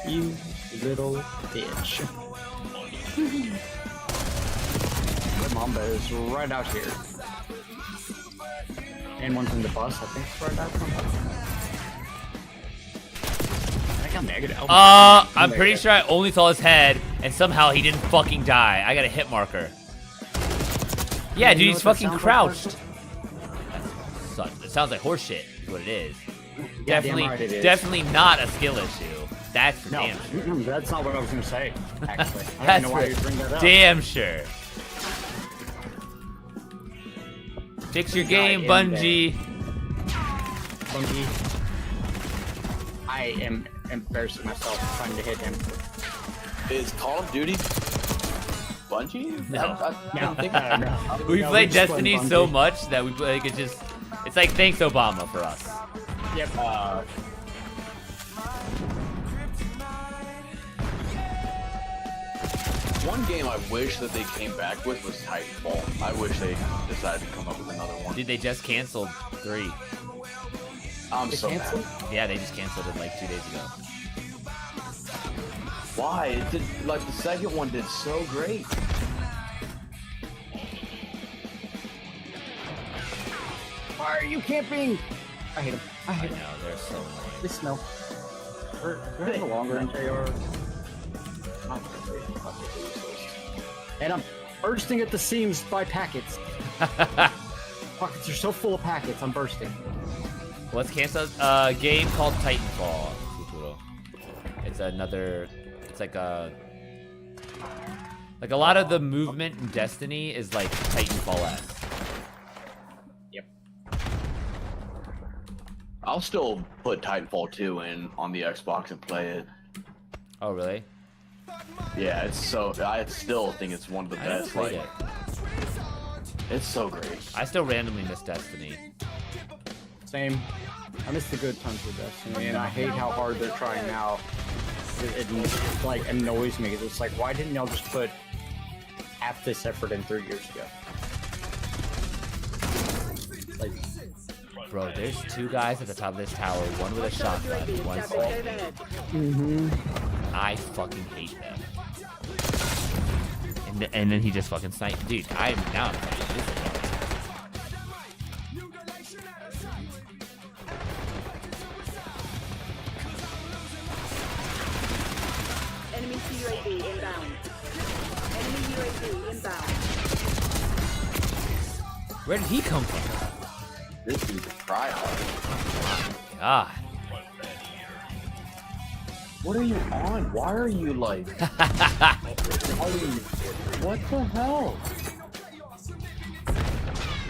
You little bitch. The Mamba is right out here. And one's in the bus, I think it's right out front. I got negative. I'm pretty sure I only saw his head, and somehow he didn't fucking die. I got a hit marker. Yeah, dude, You know he's what that fucking sounds like, crouched. It sounds like horseshit, is what it is. Definitely, right it is. definitely not a skill issue. That's for No, damn sure. that's not what I was gonna say, actually. I That's don't know why for you bring that up. damn sure. Fix your game, in Bungie. Bungie. I am embarrassing myself trying to hit him. Is Call of Duty Bungie? No. I don't think I No. We No, played just Destiny playing so Bungie. much that we like it's like thanks Obama for us. Yep. One game I wish that they came back with was Titanfall. I wish they decided to come up with another one. Dude, they just canceled 3. I'm so canceled? mad. Yeah, they just canceled it like 2 days ago. Why? It did, like the second one did so great. Why are you camping? I hate him. I I hate know, him. they're so annoying. They smell. We're no longer in JR. And I'm bursting at the seams by packets. Pockets are so full of packets, I'm bursting. What's canceled? A game called Titanfall. It's another. It's like a lot of the movement in Destiny is like Titanfall-esque. Yep. I'll still put Titanfall 2 in on the Xbox and play it. Oh really? Yeah, it's so. I still think it's one of the I never best. played Like, it. it's so great. I still randomly miss Destiny. Same. I miss the good times with Destiny, and I hate how hard they're trying now. It like annoys me because it's like, why didn't y'all just put half this effort in 3 years ago? Like, Bro, there's 2 guys at the top of this tower. One with a shotgun. UAV One established sniper. overhead. I fucking hate them. And then he just fucking sniped. Dude, I'm telling you, this is Enemy UAV inbound. Enemy UAV inbound. Where did he come from? This dude's a tryhard. God. What are you on? Why are you like? What the hell?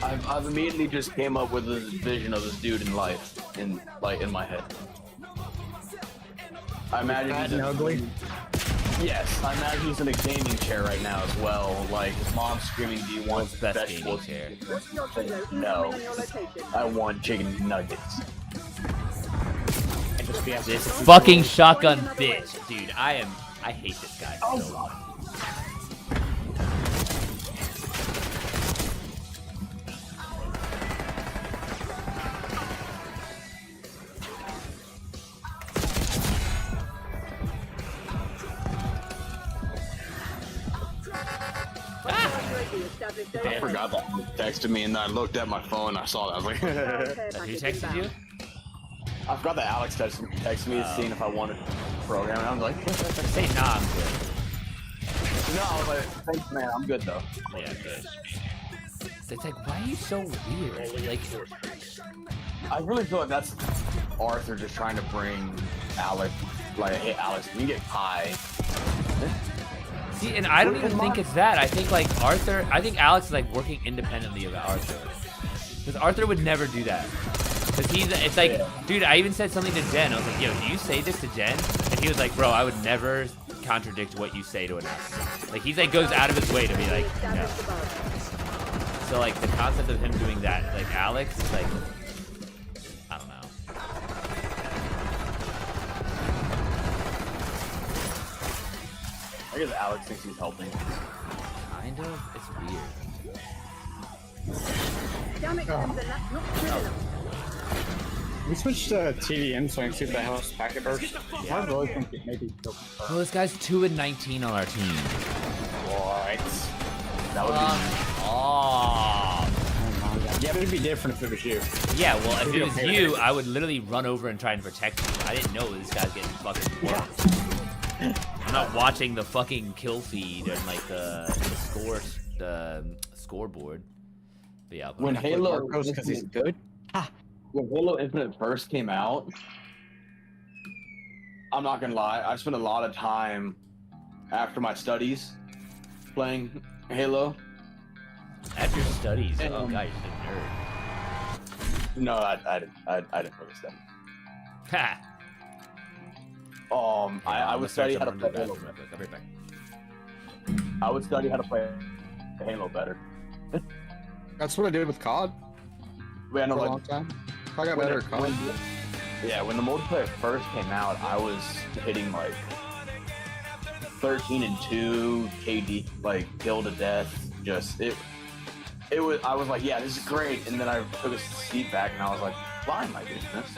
I've immediately just came up with this vision of this dude in life, in my head. I imagine Fat he's and ugly. Yes, I imagine he's in a gaming chair right now as well. Like his mom's screaming, "Do you want What's the best gaming vegetables?" chair? What's your kilo? No. Incoming on your location. I want chicken nuggets. And just be This fucking shotgun bitch, dude. I hate this guy so much. UAV established. I forgot that he texted me, and then I looked at my phone. And I saw that. I was like, Who texted you? I forgot that Alex texted me, seeing if I wanted to program. And I was like, Say nah, I'm good. no, I was like, thanks, man. I'm good though. Yeah, good. It's like, why are you so weird? Like, I really feel like that's Arthur just trying to bring Alex. Like, hey, Alex, can you get pie? see, and I don't even think it's that. I think like I think Alex is like working independently of Arthur. Because Arthur would never do that. Because it's like, dude, I even said something to Jen. I was like, yo, do you say this to Jen? And he was like, bro, I would never contradict what you say to an Alex. Like, he's like, goes out of his way to be like, no. So like, the concept of him doing that, like Alex, is like, I don't know. I guess Alex thinks he's helping. Kind of. It's weird. Damn it, not good enough. We switched to TDM so I can see if that helps packet burst. I really think it maybe killed me. Well, this guy's 2-19 on our team. What? That would be. Oh. Yeah, but it'd be different if it was you. Yeah, well, if it was you, I would literally run over and try and protect you. I didn't know this guy's getting fucking worked. I'm not watching the fucking kill feed and like the scoreboard. But yeah, When Halo, because he's good. when Halo Infinite first came out, I'm not gonna lie, I spent a lot of time after my studies playing Halo. After your studies, oh god, you're a nerd. No, I didn't really study. Ha! I would study how to play Halo. I'll be right back. I would study how to play Halo better. That's what I did with COD Yeah, no, for a like, long time. I got better at COD. when the multiplayer first came out, I was hitting like 13 and 2 KD, like kill to death. Just it was. I was like, yeah, this is great. And then I took a seat back, and I was like, why am I doing this?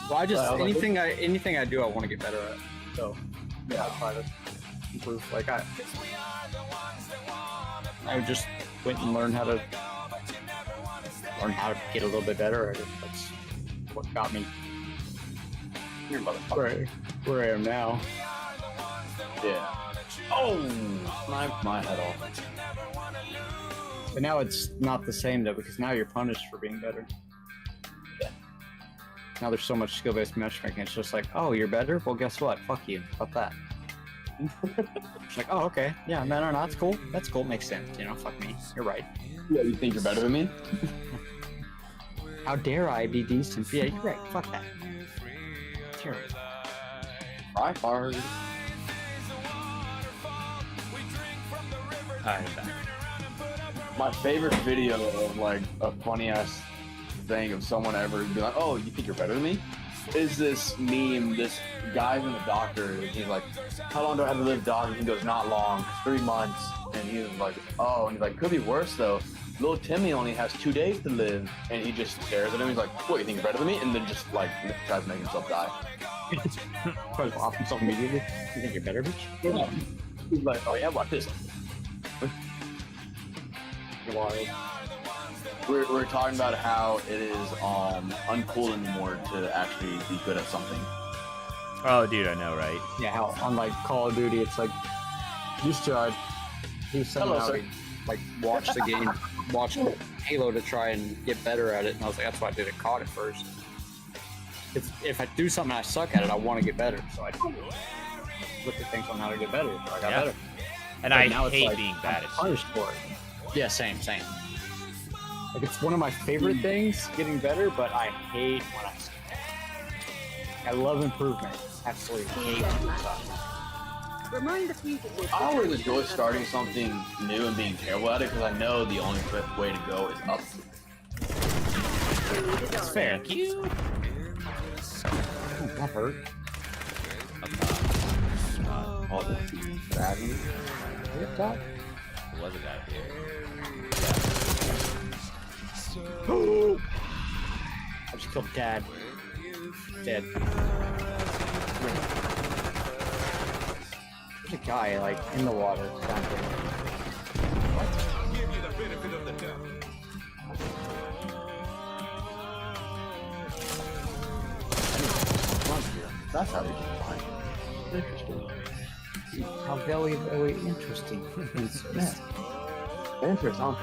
Well, I just I was like, anything I do, I want to get better at. So yeah, I try to improve. Like I just went and learned how to get a little bit better at it. That's what got me Your motherfucker. where I am now. Yeah. Oh, sniped my head off. But now it's not the same though, because now you're punished for being better. Now there's so much skill-based matchmaking. It's just like, oh, you're better? Well, guess what? Fuck you. Fuck that. It's like, oh, okay. Yeah, no, that's cool. That's cool. Makes sense. You know, fuck me. You're right. Yeah, you think you're better than me? How dare I be decent? Yeah, you're right. Fuck that. Terrible. Try hard. Alright, I'm back. My favorite video of like a funny ass thing of someone ever be like, oh, you think you're better than me? Is this meme, this guy's in the doctor, and he's like, how long do I have to live, doc? And he goes, not long, 3 months. And he's like, oh, and he's like, could be worse though. Little Timmy only has 2 days to live. And he just stares at him, he's like, what, you think you're better than me? And then just like tries to make himself die. Tries to off himself immediately. You think you're better, bitch? Yeah. He's like, oh yeah, watch this. You're wild. We're talking about how it is uncool anymore to actually be good at something. Oh, dude, I know, right? Yeah, how on like Call of Duty, it's like used to. He was saying Hello, how sir. he like watch the game, watch Halo to try and get better at it, and I was like, that's why I did it COD at first. If I do something and I suck at it, I want to get better, so I look at things on how to get better. So I got better. And But I now it's hate like, being I'm bad at shit. punished for it. Yeah, same. Like it's one of my favorite things, getting better, but I hate when I suck. I love improvement. Absolutely hate when I suck. Remind the fugitive. I always enjoy starting something new and being terrible at it because I know the only way to go is up. It's fair. Thank you. Oh, that hurt. All the gravity. There was a guy here. I just killed Dad. Dead. There's a guy like in the water down here. Give you the benefit of the doubt. That's how they can find. Interesting. How very, very interesting. Interesting.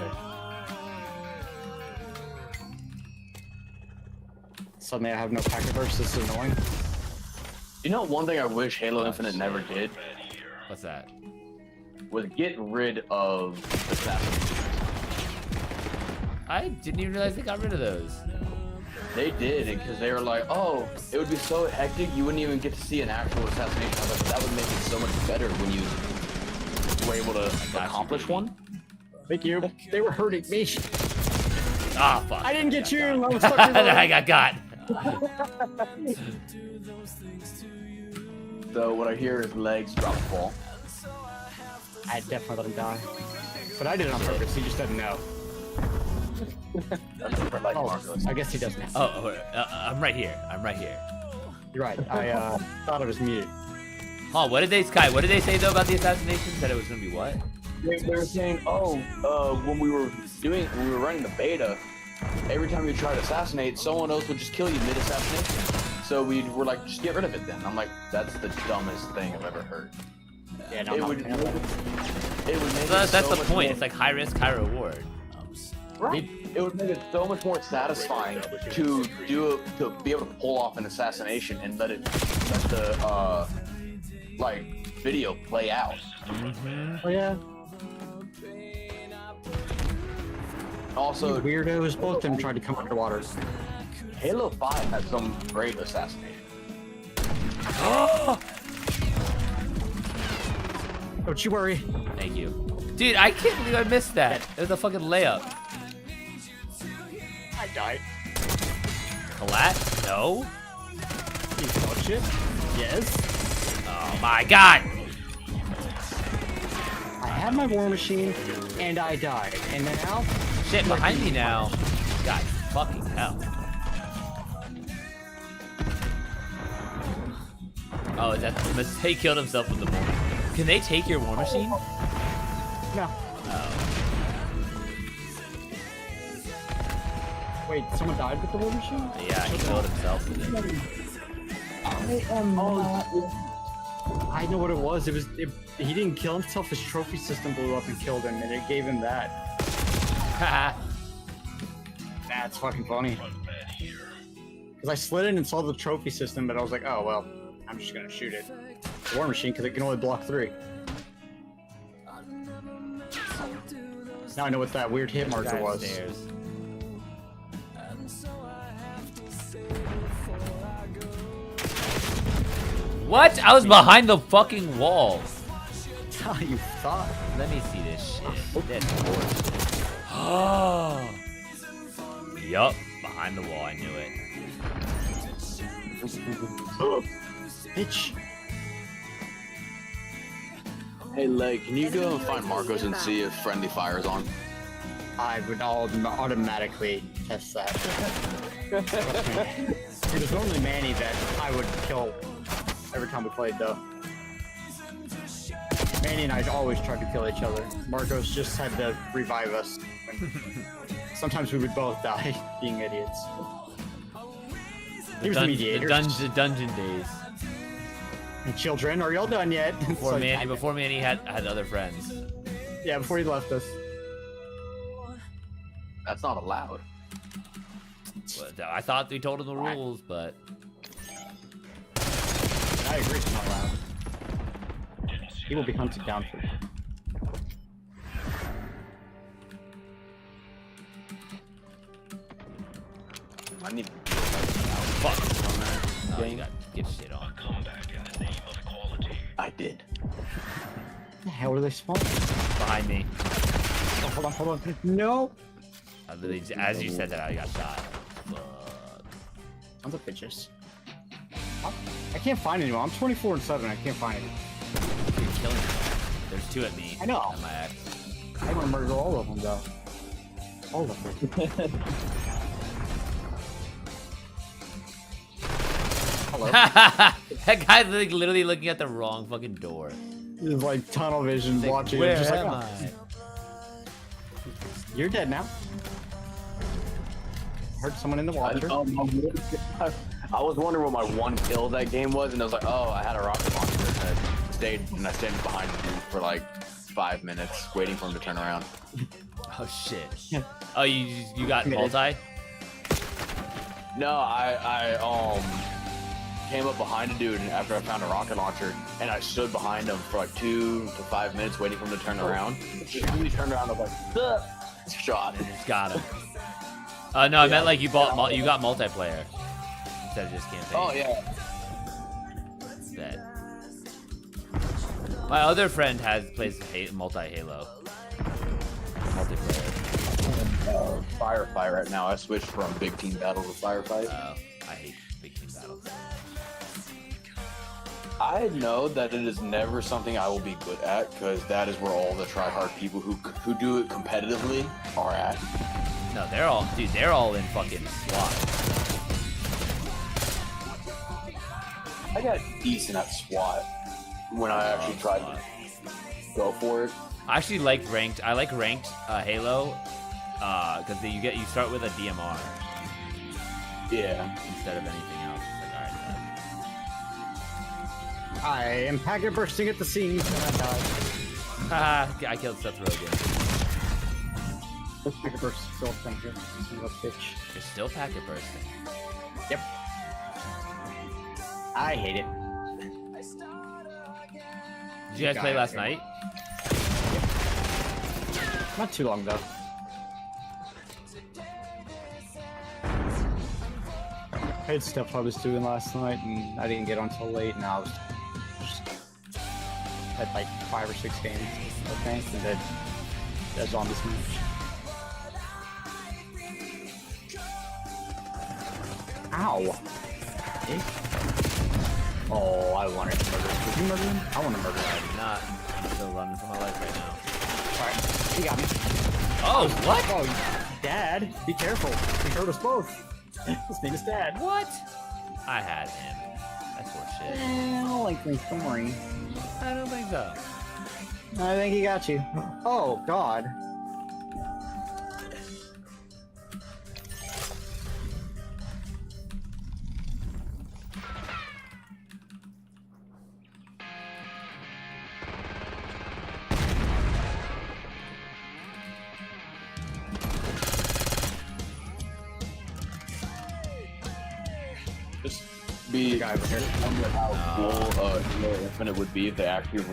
Suddenly I have no packet burst. This is annoying. You know, one thing I wish Halo Infinite never did What's that? was get rid of assassinations. I didn't even realize they got rid of those. They did, because they were like, oh, it would be so hectic, you wouldn't even get to see an actual assassination. I was like, that would make it so much better when you were able to accomplish one. Thank you. They were hurting me. Ah, fuck. I didn't get you. I was stuck in I got got. So what I hear is legs drop the ball. I definitely let him die. But I did it on purpose. He just doesn't know. Oh, I guess he doesn't know. Oh, I'm right here. I'm right here. You're right. I thought I was muted. Oh, what did they, Sky? What did they say though about the assassinations? That it was gonna be what? They were saying, oh, when we were running the beta, every time you try to assassinate, someone else would just kill you mid-assassination. So we were like, just get rid of it then. I'm like, that's the dumbest thing I've ever heard. Yeah, no, It I'm would not gonna- make That's it so the much point. more- It's like high risk, high reward. Right. It would make it so much more satisfying to to be able to pull off an assassination and let the like video play out. Oh yeah. Also, Weirdos. Both of them tried to come underwater. Halo 5 has some great assassination. Don't you worry. Thank you. Dude, I can't believe I missed that. It was a fucking layup. I died. Collat? No? You touch it? Yes. Oh my god! I had my war machine and I died. And now Shit, behind me now. God fucking hell. Oh, is that he killed himself with the war machine? Can they take your war machine? no. Oh. Wait, someone died with the war machine? Yeah, he killed himself with it. I know what it was. He didn't kill himself. His trophy system blew up and killed him, and it gave him that. Haha. That's fucking funny. Because I slid in and saw the trophy system, but I was like, oh well, I'm just gonna shoot it. The war machine, because it can only block 3. Now I know what that weird hit marker was. Downstairs. What? I was behind the fucking wall. Oh, you thought? Let me see this shit. That's bullshit. Oh. Yup. Behind the wall. I knew it. Bitch. Hey, Leg, can you go and find Marcos and see if friendly fire's on? I would automatically test that. It was normally Manny that I would kill every time we played, though. Manny and I always tried to kill each other. Marcos just had to revive us. Sometimes we would both die, being idiots. He was the mediator. The dungeon days. Children, are y'all done yet? Before Manny had other friends. Yeah, before he left us. That's not allowed. Well, I thought we told him the rules, but I agree, it's not allowed. He will be hunted down for it. I need. fuck. Oh, you got get shit on. I did. What the hell are they spawning? Behind me. Oh, hold on. No! I literally, as you said that, I got shot. Fuck. Tons of bitches. I can't find anyone. I'm 24 and 7. I can't find anyone. You're killing me. There's two at me. I know. At my ex. I want to murder all of them, though. All of them. Hello. That guy's like literally looking at the wrong fucking door. He's like tunnel vision Like, watching. where Just am like, I? You're dead now. Heard someone in the water. I was wondering what my one kill that game was, and I was like, oh, I had a rocket launcher, and I stayed behind the dude for like 5 minutes, waiting for him to turn around. Oh shit. Oh, you got multi? No, I came up behind a dude after I found a rocket launcher, and I stood behind him for like 2 to 5 minutes, waiting for him to turn around. He turned around, I was like, ugh, shot. Got him. No, I meant like you got multiplayer instead of just campaign. Oh yeah. Bet. My other friend plays multi-Halo. Multiplayer. Firefight right now. I switched from big team battle to firefight. I hate big team battles. I know that it is never something I will be good at, because that is where all the try-hard people who do it competitively are at. No, they're all in fucking SWAT. I got decent at SWAT when I actually tried to go for it. I actually like ranked. I like ranked Halo because you start with a DMR. Yeah. Instead of anything else. It's like, all right, I am packet bursting at the seams, and I died. Haha, I killed Seth Rogen. This packet burst is still thank you. Son of a bitch. You're still packet bursting. Yep. I hate it. Did you guys play last night? Not too long though. I had stuff I was doing last night, and I didn't get on till late, and I was just had like 5 or 6 games, I think, and then that's on this match. Ow! Eh? Oh, I wanted to murder him. Did you murder him? I want to murder him. I'm not. I'm still running for my life right now. Alright, he got me. Oh, what? Oh, Dad, be careful. He hurt us both. His name is Dad. What? I had him. That's bullshit. I don't like my story. I don't think so. I think he got you. Oh, God. Be how cool Halo Infinite would be if they actually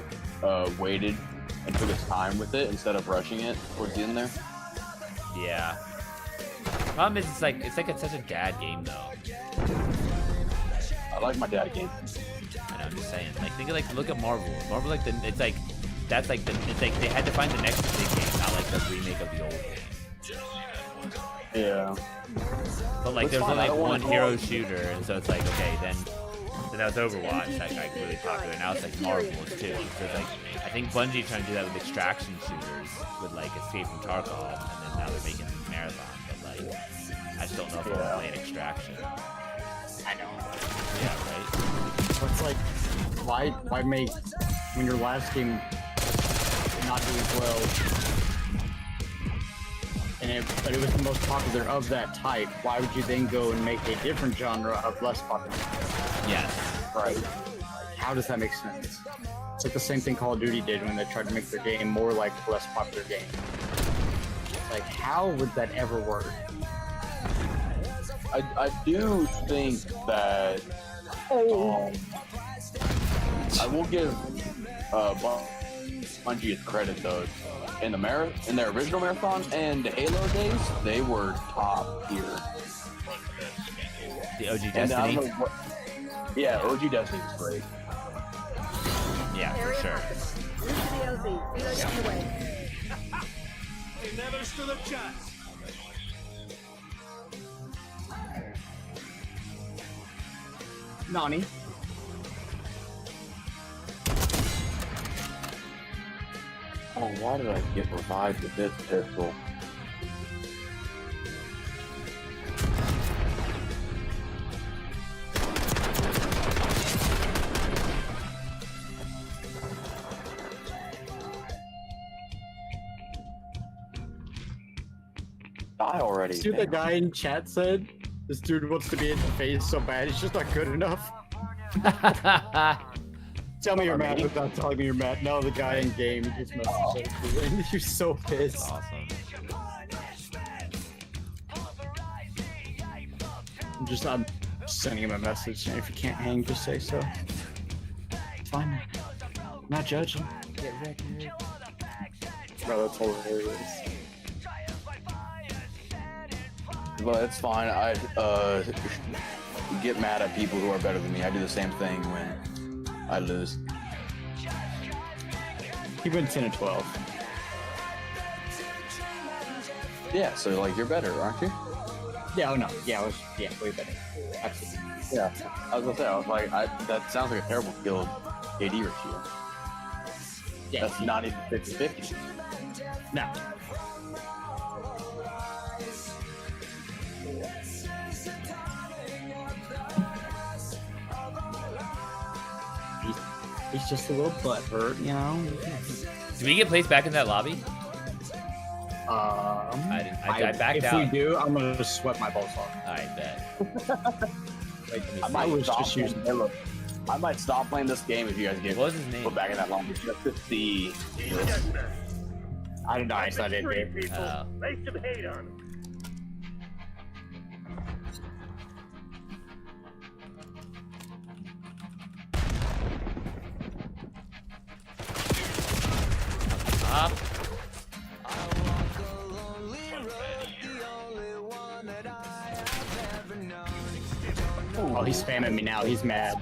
waited and took its time with it instead of rushing it towards the end there. Yeah. Problem is, it's like such a dad game though. I like my dad game. I know, I'm just saying. Like, look at Marvel. Marvel, like, they had to find the next big game, not like the remake of the old game. Yeah. But like, there's only like one hero shooter, and so it's like, okay, then that was Overwatch, like really popular. Now it's like Marvel too. So it's like, I think Bungie trying to do that with extraction shooters, with like Escape from Tarkov, and then now they're making Marathon. But like, I just don't know if I'm playing Extraction. I know. Yeah, right. It's like why make when your last game not doing well, but it was the most popular of that type? Why would you then go and make a different genre of less popular? Yes. Right. How does that make sense? It's like the same thing Call of Duty did when they tried to make their game more like a less popular game. Like, how would that ever work? I do think that I will give Bungie its credit though. In their original Marathon and the Halo days, they were top tier. The OG And I don't Destiny. know yeah, OG Destiny was great. Yeah, for sure. Move to the LZ. Reload on the way. He never stood a chance. Nani? Oh, why did I get revived with this pistol? Die already. See what the guy in chat said? This dude wants to be in the face so bad, he's just not good enough. Tell me you're mad without telling me you're mad. No, the guy in game just messaged you and you're so pissed. Awesome. I'm sending him a message, and if you can't hang, just say so. It's fine, man. I'm not judging. Bro, that's hilarious. Well, it's fine. I get mad at people who are better than me. I do the same thing when I lose. He went 10 and 12. Yeah, so like you're better, aren't you? Yeah, oh no. Yeah, way better. Absolutely. Yeah. I was gonna say, I was like, that sounds like a terrible kill KD ratio. Yeah, That's not even 50-50. no. He's just a little butthurt, you know? Did we get placed back in that lobby? I backed if out. we do, I'm gonna just sweat my balls off. I bet. I was stop just using- playing- I might stop playing this game if you guys get What was his name? put back in that long. Just to see. I don't know, I saw it, babe. Oh. Lay some hate on him. Up. Oh, he's spamming me now. He's mad.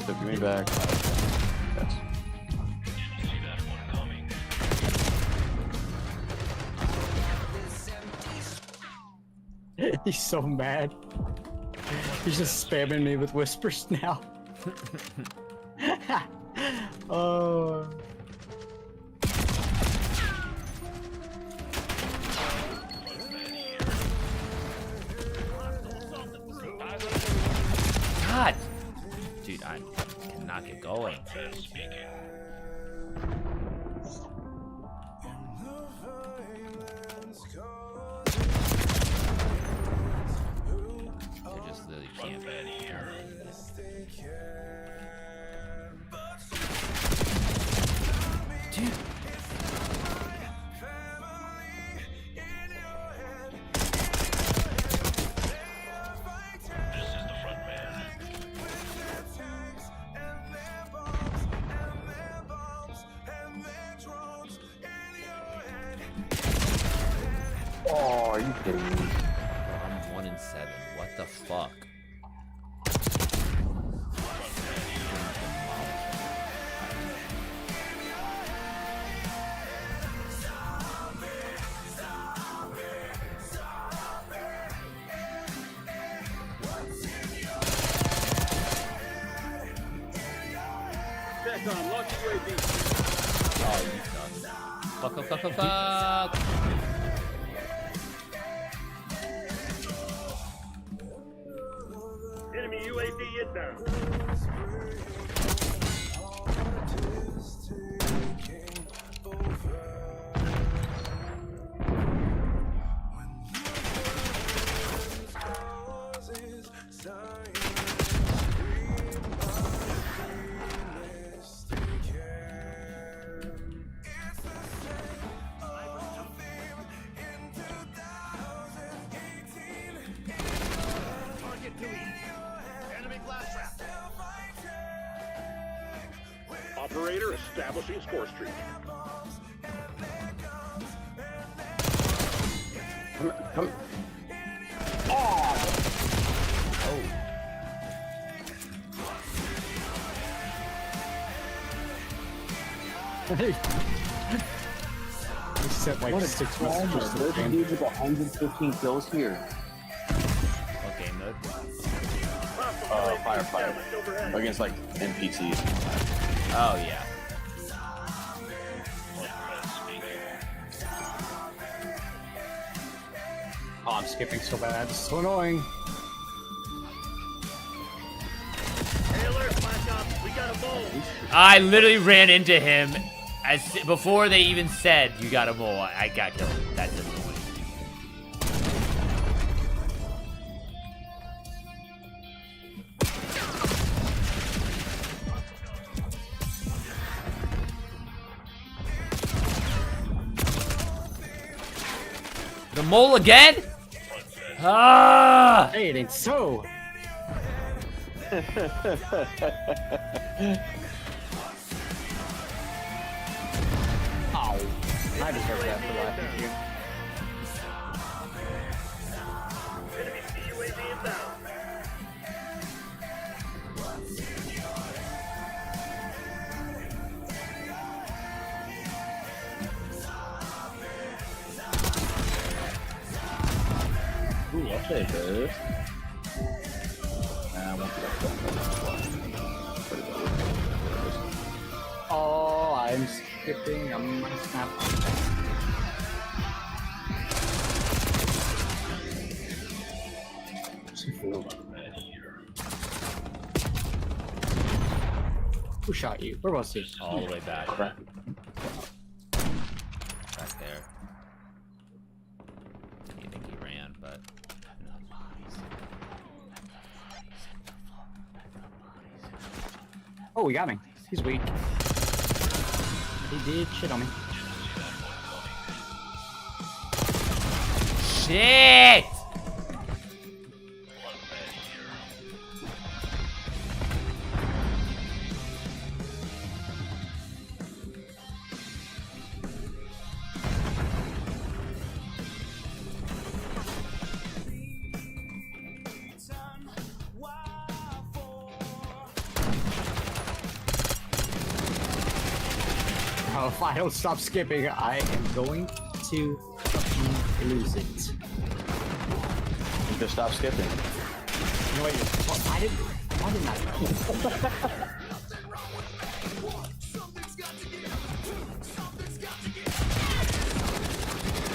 So give me back. Yes. He's so mad. He's just spamming me with whispers now. Oh. God. Dude, I cannot get going. I just literally can't. Dude. Oh, are you kidding me? I'm 1-7. What the fuck? Back on, launch UAV. Oh, you suck. Fuck, fuck, fuck, fuck, fuck. Enemy UAV inbound. Operator establishing score streak. Come. He set like 6 messages to the There's a game. dude with 115 kills here. What game mode? Firefighter. Against like NPCs. Oh yeah. Oh, I'm skipping so bad. It's so annoying. Hey, alert, Black Ops. We got a mole. I literally ran into him before they even said you got a mole. I got killed. That's it. The mole again? Ah! Hey, it ain't so. Ow. I deserve that for laughing at you. Enemy CUAV inbound. Ooh, I'll take this. Oh, I'm skipping. I'm gonna snap. Who shot you? Where was he? All the way back. Back there. You think he ran, but Oh, he got me. He's weak. He did shit on me. shit! Oh, if I don't stop skipping, I am going to fucking lose it. Just stop skipping. You know what? Why didn't I know?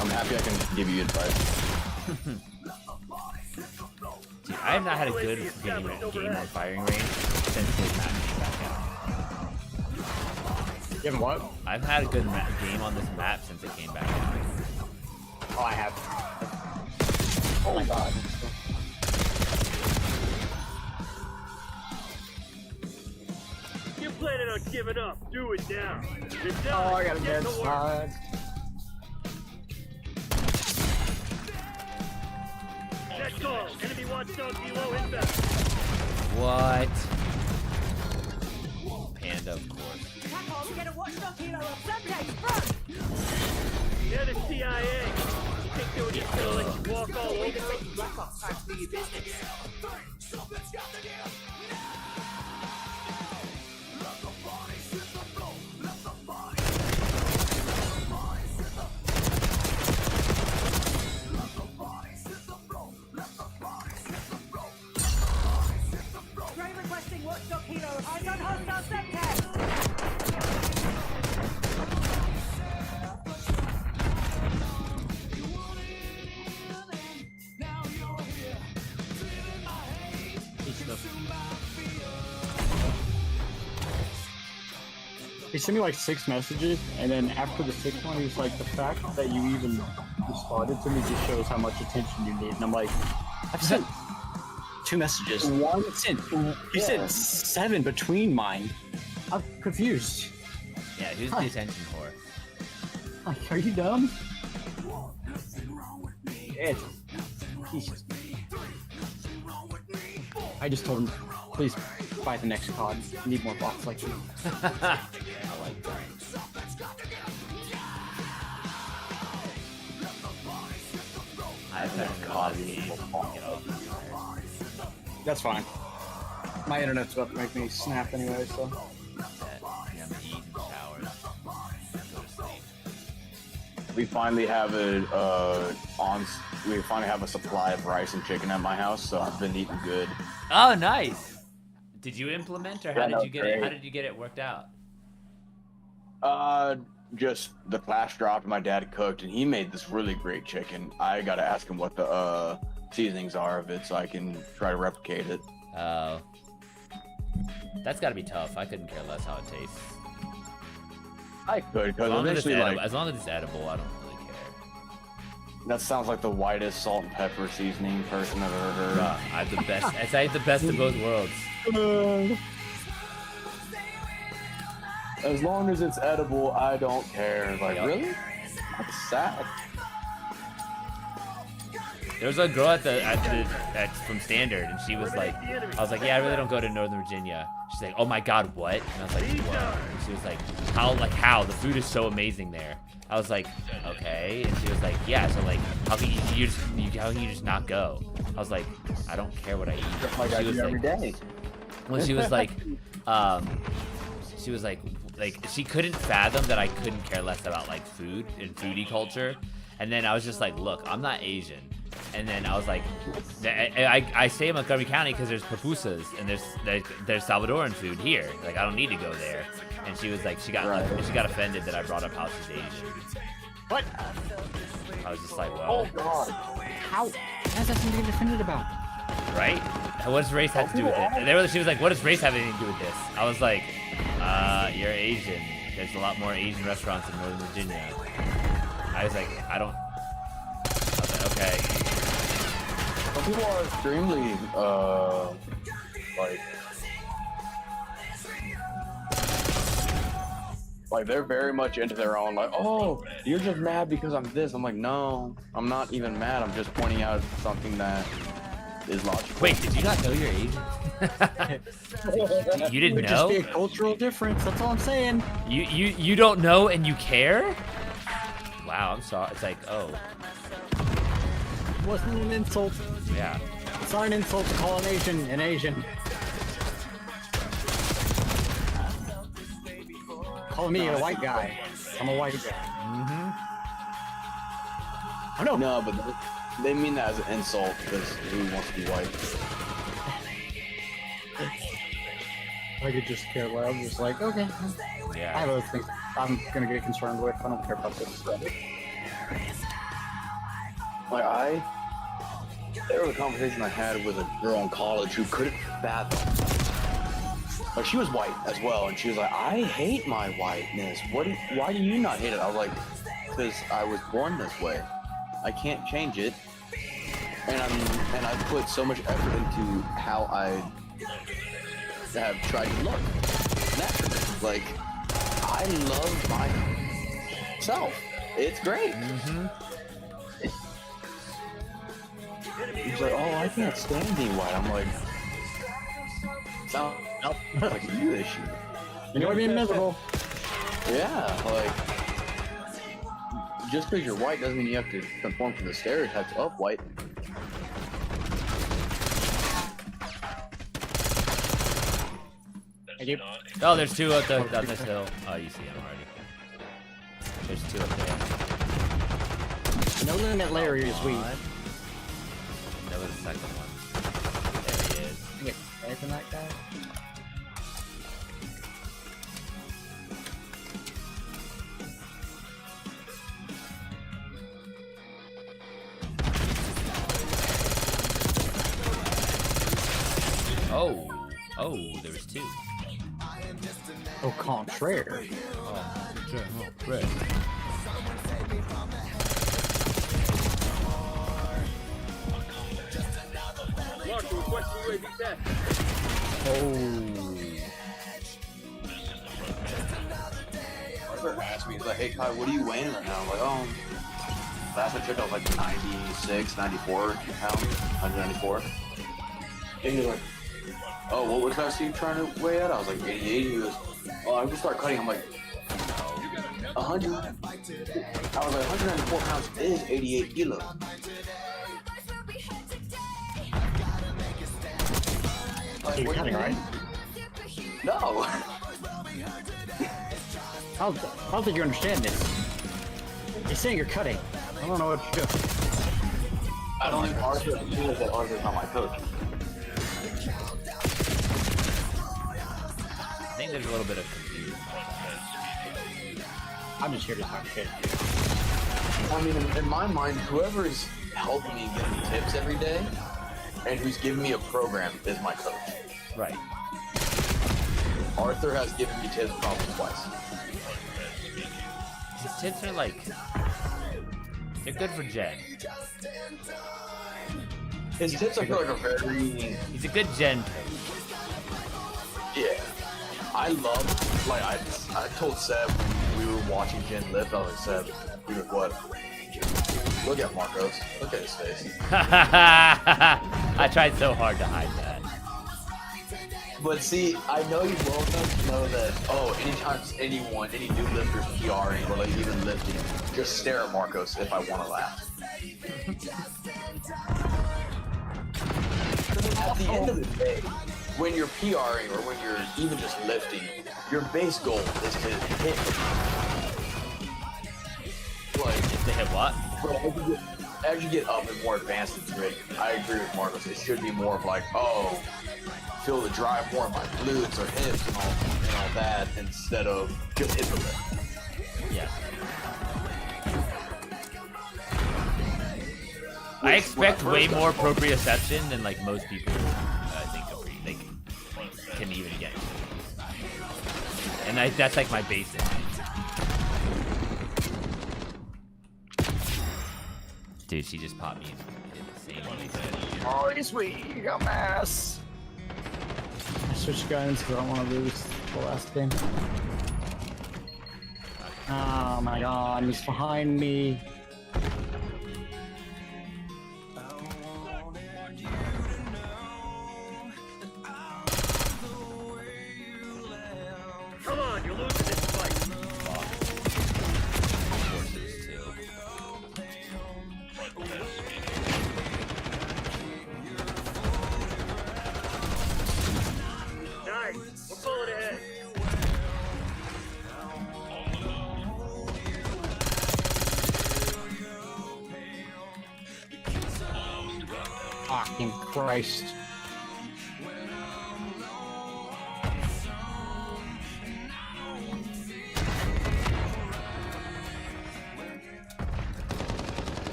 I'm happy I can give you advice. Dude, I have not had a good game on firing range since this match came back out. You haven't what? I've had a good game on this map since it came back out. Oh, I have. Oh my god. You're planning on giving up. Do it now. If Oh, not, I got a get dead to work. spot. Check call. Enemy watchdog below inbound. What? Panda, of course. Tackle, get a watchdog hero of subject front! They're the CIA. You think they were just gonna let you walk all over them? Black Ops time to do your business. Try requesting watchdog hero. Eyes on hostile sector. Piece of He sent me like 6 messages, and then after the 6th one, he was like, the fact that you even responded to me just shows how much attention you need. And I'm like, I've sent 2 messages. You sent 7 between mine. I'm confused. Yeah, who's the attention whore? Like, are you dumb? Shit. Jesus. I just told him, please buy the next COD. I need more bots like you. I like that. I've had coffee. That's fine. My internet's about to make me snap anyway, so. Yeah, I'm eating showers. Go to sleep. We finally have we finally have a supply of rice and chicken at my house, so I've been eating good. Oh, nice. Did you implement, or how Yeah, did no, you get it? How great. did you get it worked out? Just the flash dropped, my dad cooked, and he made this really great chicken. I gotta ask him what the seasonings are of it so I can try to replicate it. Oh. That's gotta be tough. I couldn't care less how it tastes. I could, As because long as, it's eventually, edible, like, as long as it's edible, I don't really care. that sounds like the whitest salt and pepper seasoning person I've ever heard. I have the best. I have the best of both worlds. As long as it's edible, I don't care. Like, Yep. really? That's sad. There was a girl at from Standard, and she was like, I was like, yeah, I really don't go to Northern Virginia. She's like, oh my God, what? And I was like, what? And she was like, how? The food is so amazing there. I was like, okay. And she was like, yeah. So like, how can you just not go? I was like, I don't care what I eat. Like I She was do every like, day. when she was like, she couldn't fathom that I couldn't care less about like food and foodie culture. And then I was just like, look, I'm not Asian. And then I was like, I stay in Montgomery County because there's pupusas and there's Salvadoran food here. Like, I don't need to go there. And she was like, she got offended that I brought up how she's Asian. What? I was just like, well, God. How has that something to get offended about? right? What does race have to do with it? And she was like, what does race have anything to do with this? I was like, you're Asian. There's a lot more Asian restaurants in Northern Virginia. I was like, I was like, okay. Some people are extremely, like they're very much into their own, like, oh, you're just mad because I'm this. I'm like, no, I'm not even mad. I'm just pointing out something that is logical. Wait, did you not know you're Asian? You didn't It would know? just be a cultural difference. That's all I'm saying. You don't know and you care? Wow, I'm sorry. It's like, oh, It wasn't an insult. yeah. It's not an insult to call an Asian. Call me a white guy. I'm a white guy. Mm-hmm. I know. No, but they mean that as an insult because who wants to be white? I could just care less. I'm just like, okay. I Yeah. have other things I'm gonna get concerned with. I don't care about this stuff. Like there was a conversation I had with a girl in college who couldn't fathom. Like she was white as well, and she was like, "I hate my whiteness. Why do you not hate it?" I was like, "Because I was born this way. I can't change it." And I put so much effort into how I have tried to look naturally. Like I love myself. It's great. Mm-hmm. He's like, "Oh, I can't stand being white." I'm like, "No, like you issue." You know what I mean? Miserable. Yeah, like just because you're white doesn't mean you have to conform to the stereotypes of white. Thank you. Oh, there's two up the hill. Oh, you see them already. There's two up there. No limit Larry is weak. That was the second one. There he is. Get away from that guy. Oh, there was two. Au contraire. Right. Marshal, requesting UAV test. Arthur asked me, he's like, hey Kai, what are you weighing right now? I'm like, oh, last I checked I was like 96, 94 pounds, 194. And he's like, oh, what was that you trying to weigh at? I was like 88. He goes, oh, I just start cutting. I'm like, 100. I was like, 194 pounds is 88 kilos. Like, You're what do cutting, you right? mean? No. I don't think you understand this. You're saying you're cutting. I don't know what to do. I don't think Arthur feels that Arthur's not my coach. I think there's a little bit of confusion. I'm just here to talk shit. I mean, in my mind, whoever is helping me get me tips every day and who's giving me a program is my coach. Right. Arthur has given me tips probably twice. His tips are like, they're good for Jen. His tips I feel like are very, He's a good Jen coach. yeah. I love, like I told Seb when we were watching Jen lift, I was like, Seb, he was what? Look at Marcos. Look at his face. I tried so hard to hide that. But see, I know you well enough to know that, oh, anytime anyone, any new lifters PRing or like even lifting, just stare at Marcos if I want to laugh. At the end of the day, when you're PRing or when you're even just lifting, your base goal is to hit. Like, To hit what? but as you get up and more advanced into it, I agree with Marcos. It should be more of like, oh, feel the drive more in my glutes or hips and all that instead of just hit the lift. Yeah. I expect way more proprioception than like most people think they can even get. And that's like my basic. Dude, she just popped me in the same place. Oh, sweet, got my ass. I switched guns because I don't want to lose the last game. Oh my god, he's behind me. Come on, you're losing this fight. Horses too. Nice. We're pulling ahead. Fucking Christ.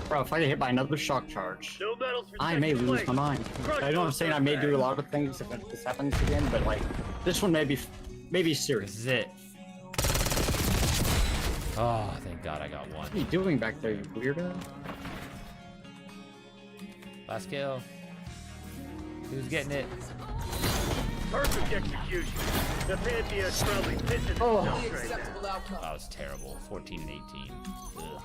Bro, if I get hit by another shock charge, No medals for I may second lose place. my mind. I know I'm saying I may do a lot of things if this happens again, but like, this one may be serious. This is it. Oh, thank God I got one. What are you doing back there, you weirdo? Last kill. Who's getting it? Perfect execution. The Pantheon's probably pissing itself right now. That was terrible. 14 and 18. Ugh.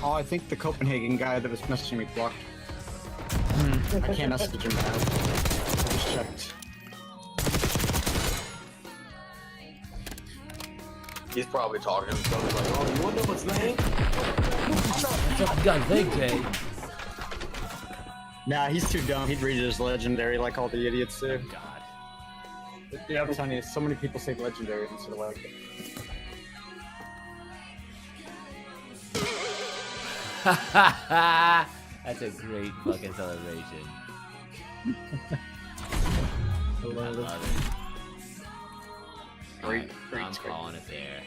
Oh, I think the Copenhagen guy that was messaging me blocked. I can't message him now. I just checked. He's probably talking to himself. He's like, oh, you want to know what's name? You got leg day. Nah, he's too dumb. He'd read it as legendary like all the idiots do. God. Yeah, I'm telling you, so many people say legendary instead of like it. That's a great fucking celebration. I love it. Great, I'm calling it there.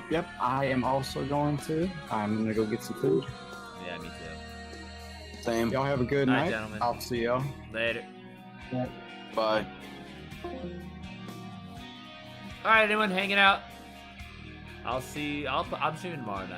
Yep. I am also going to. I'm gonna go get some food. Yeah, me too. Same. Y'all have a good Night, night. gentlemen. I'll see y'all. Later. Bye. All right, anyone hanging out? I'm streaming tomorrow night.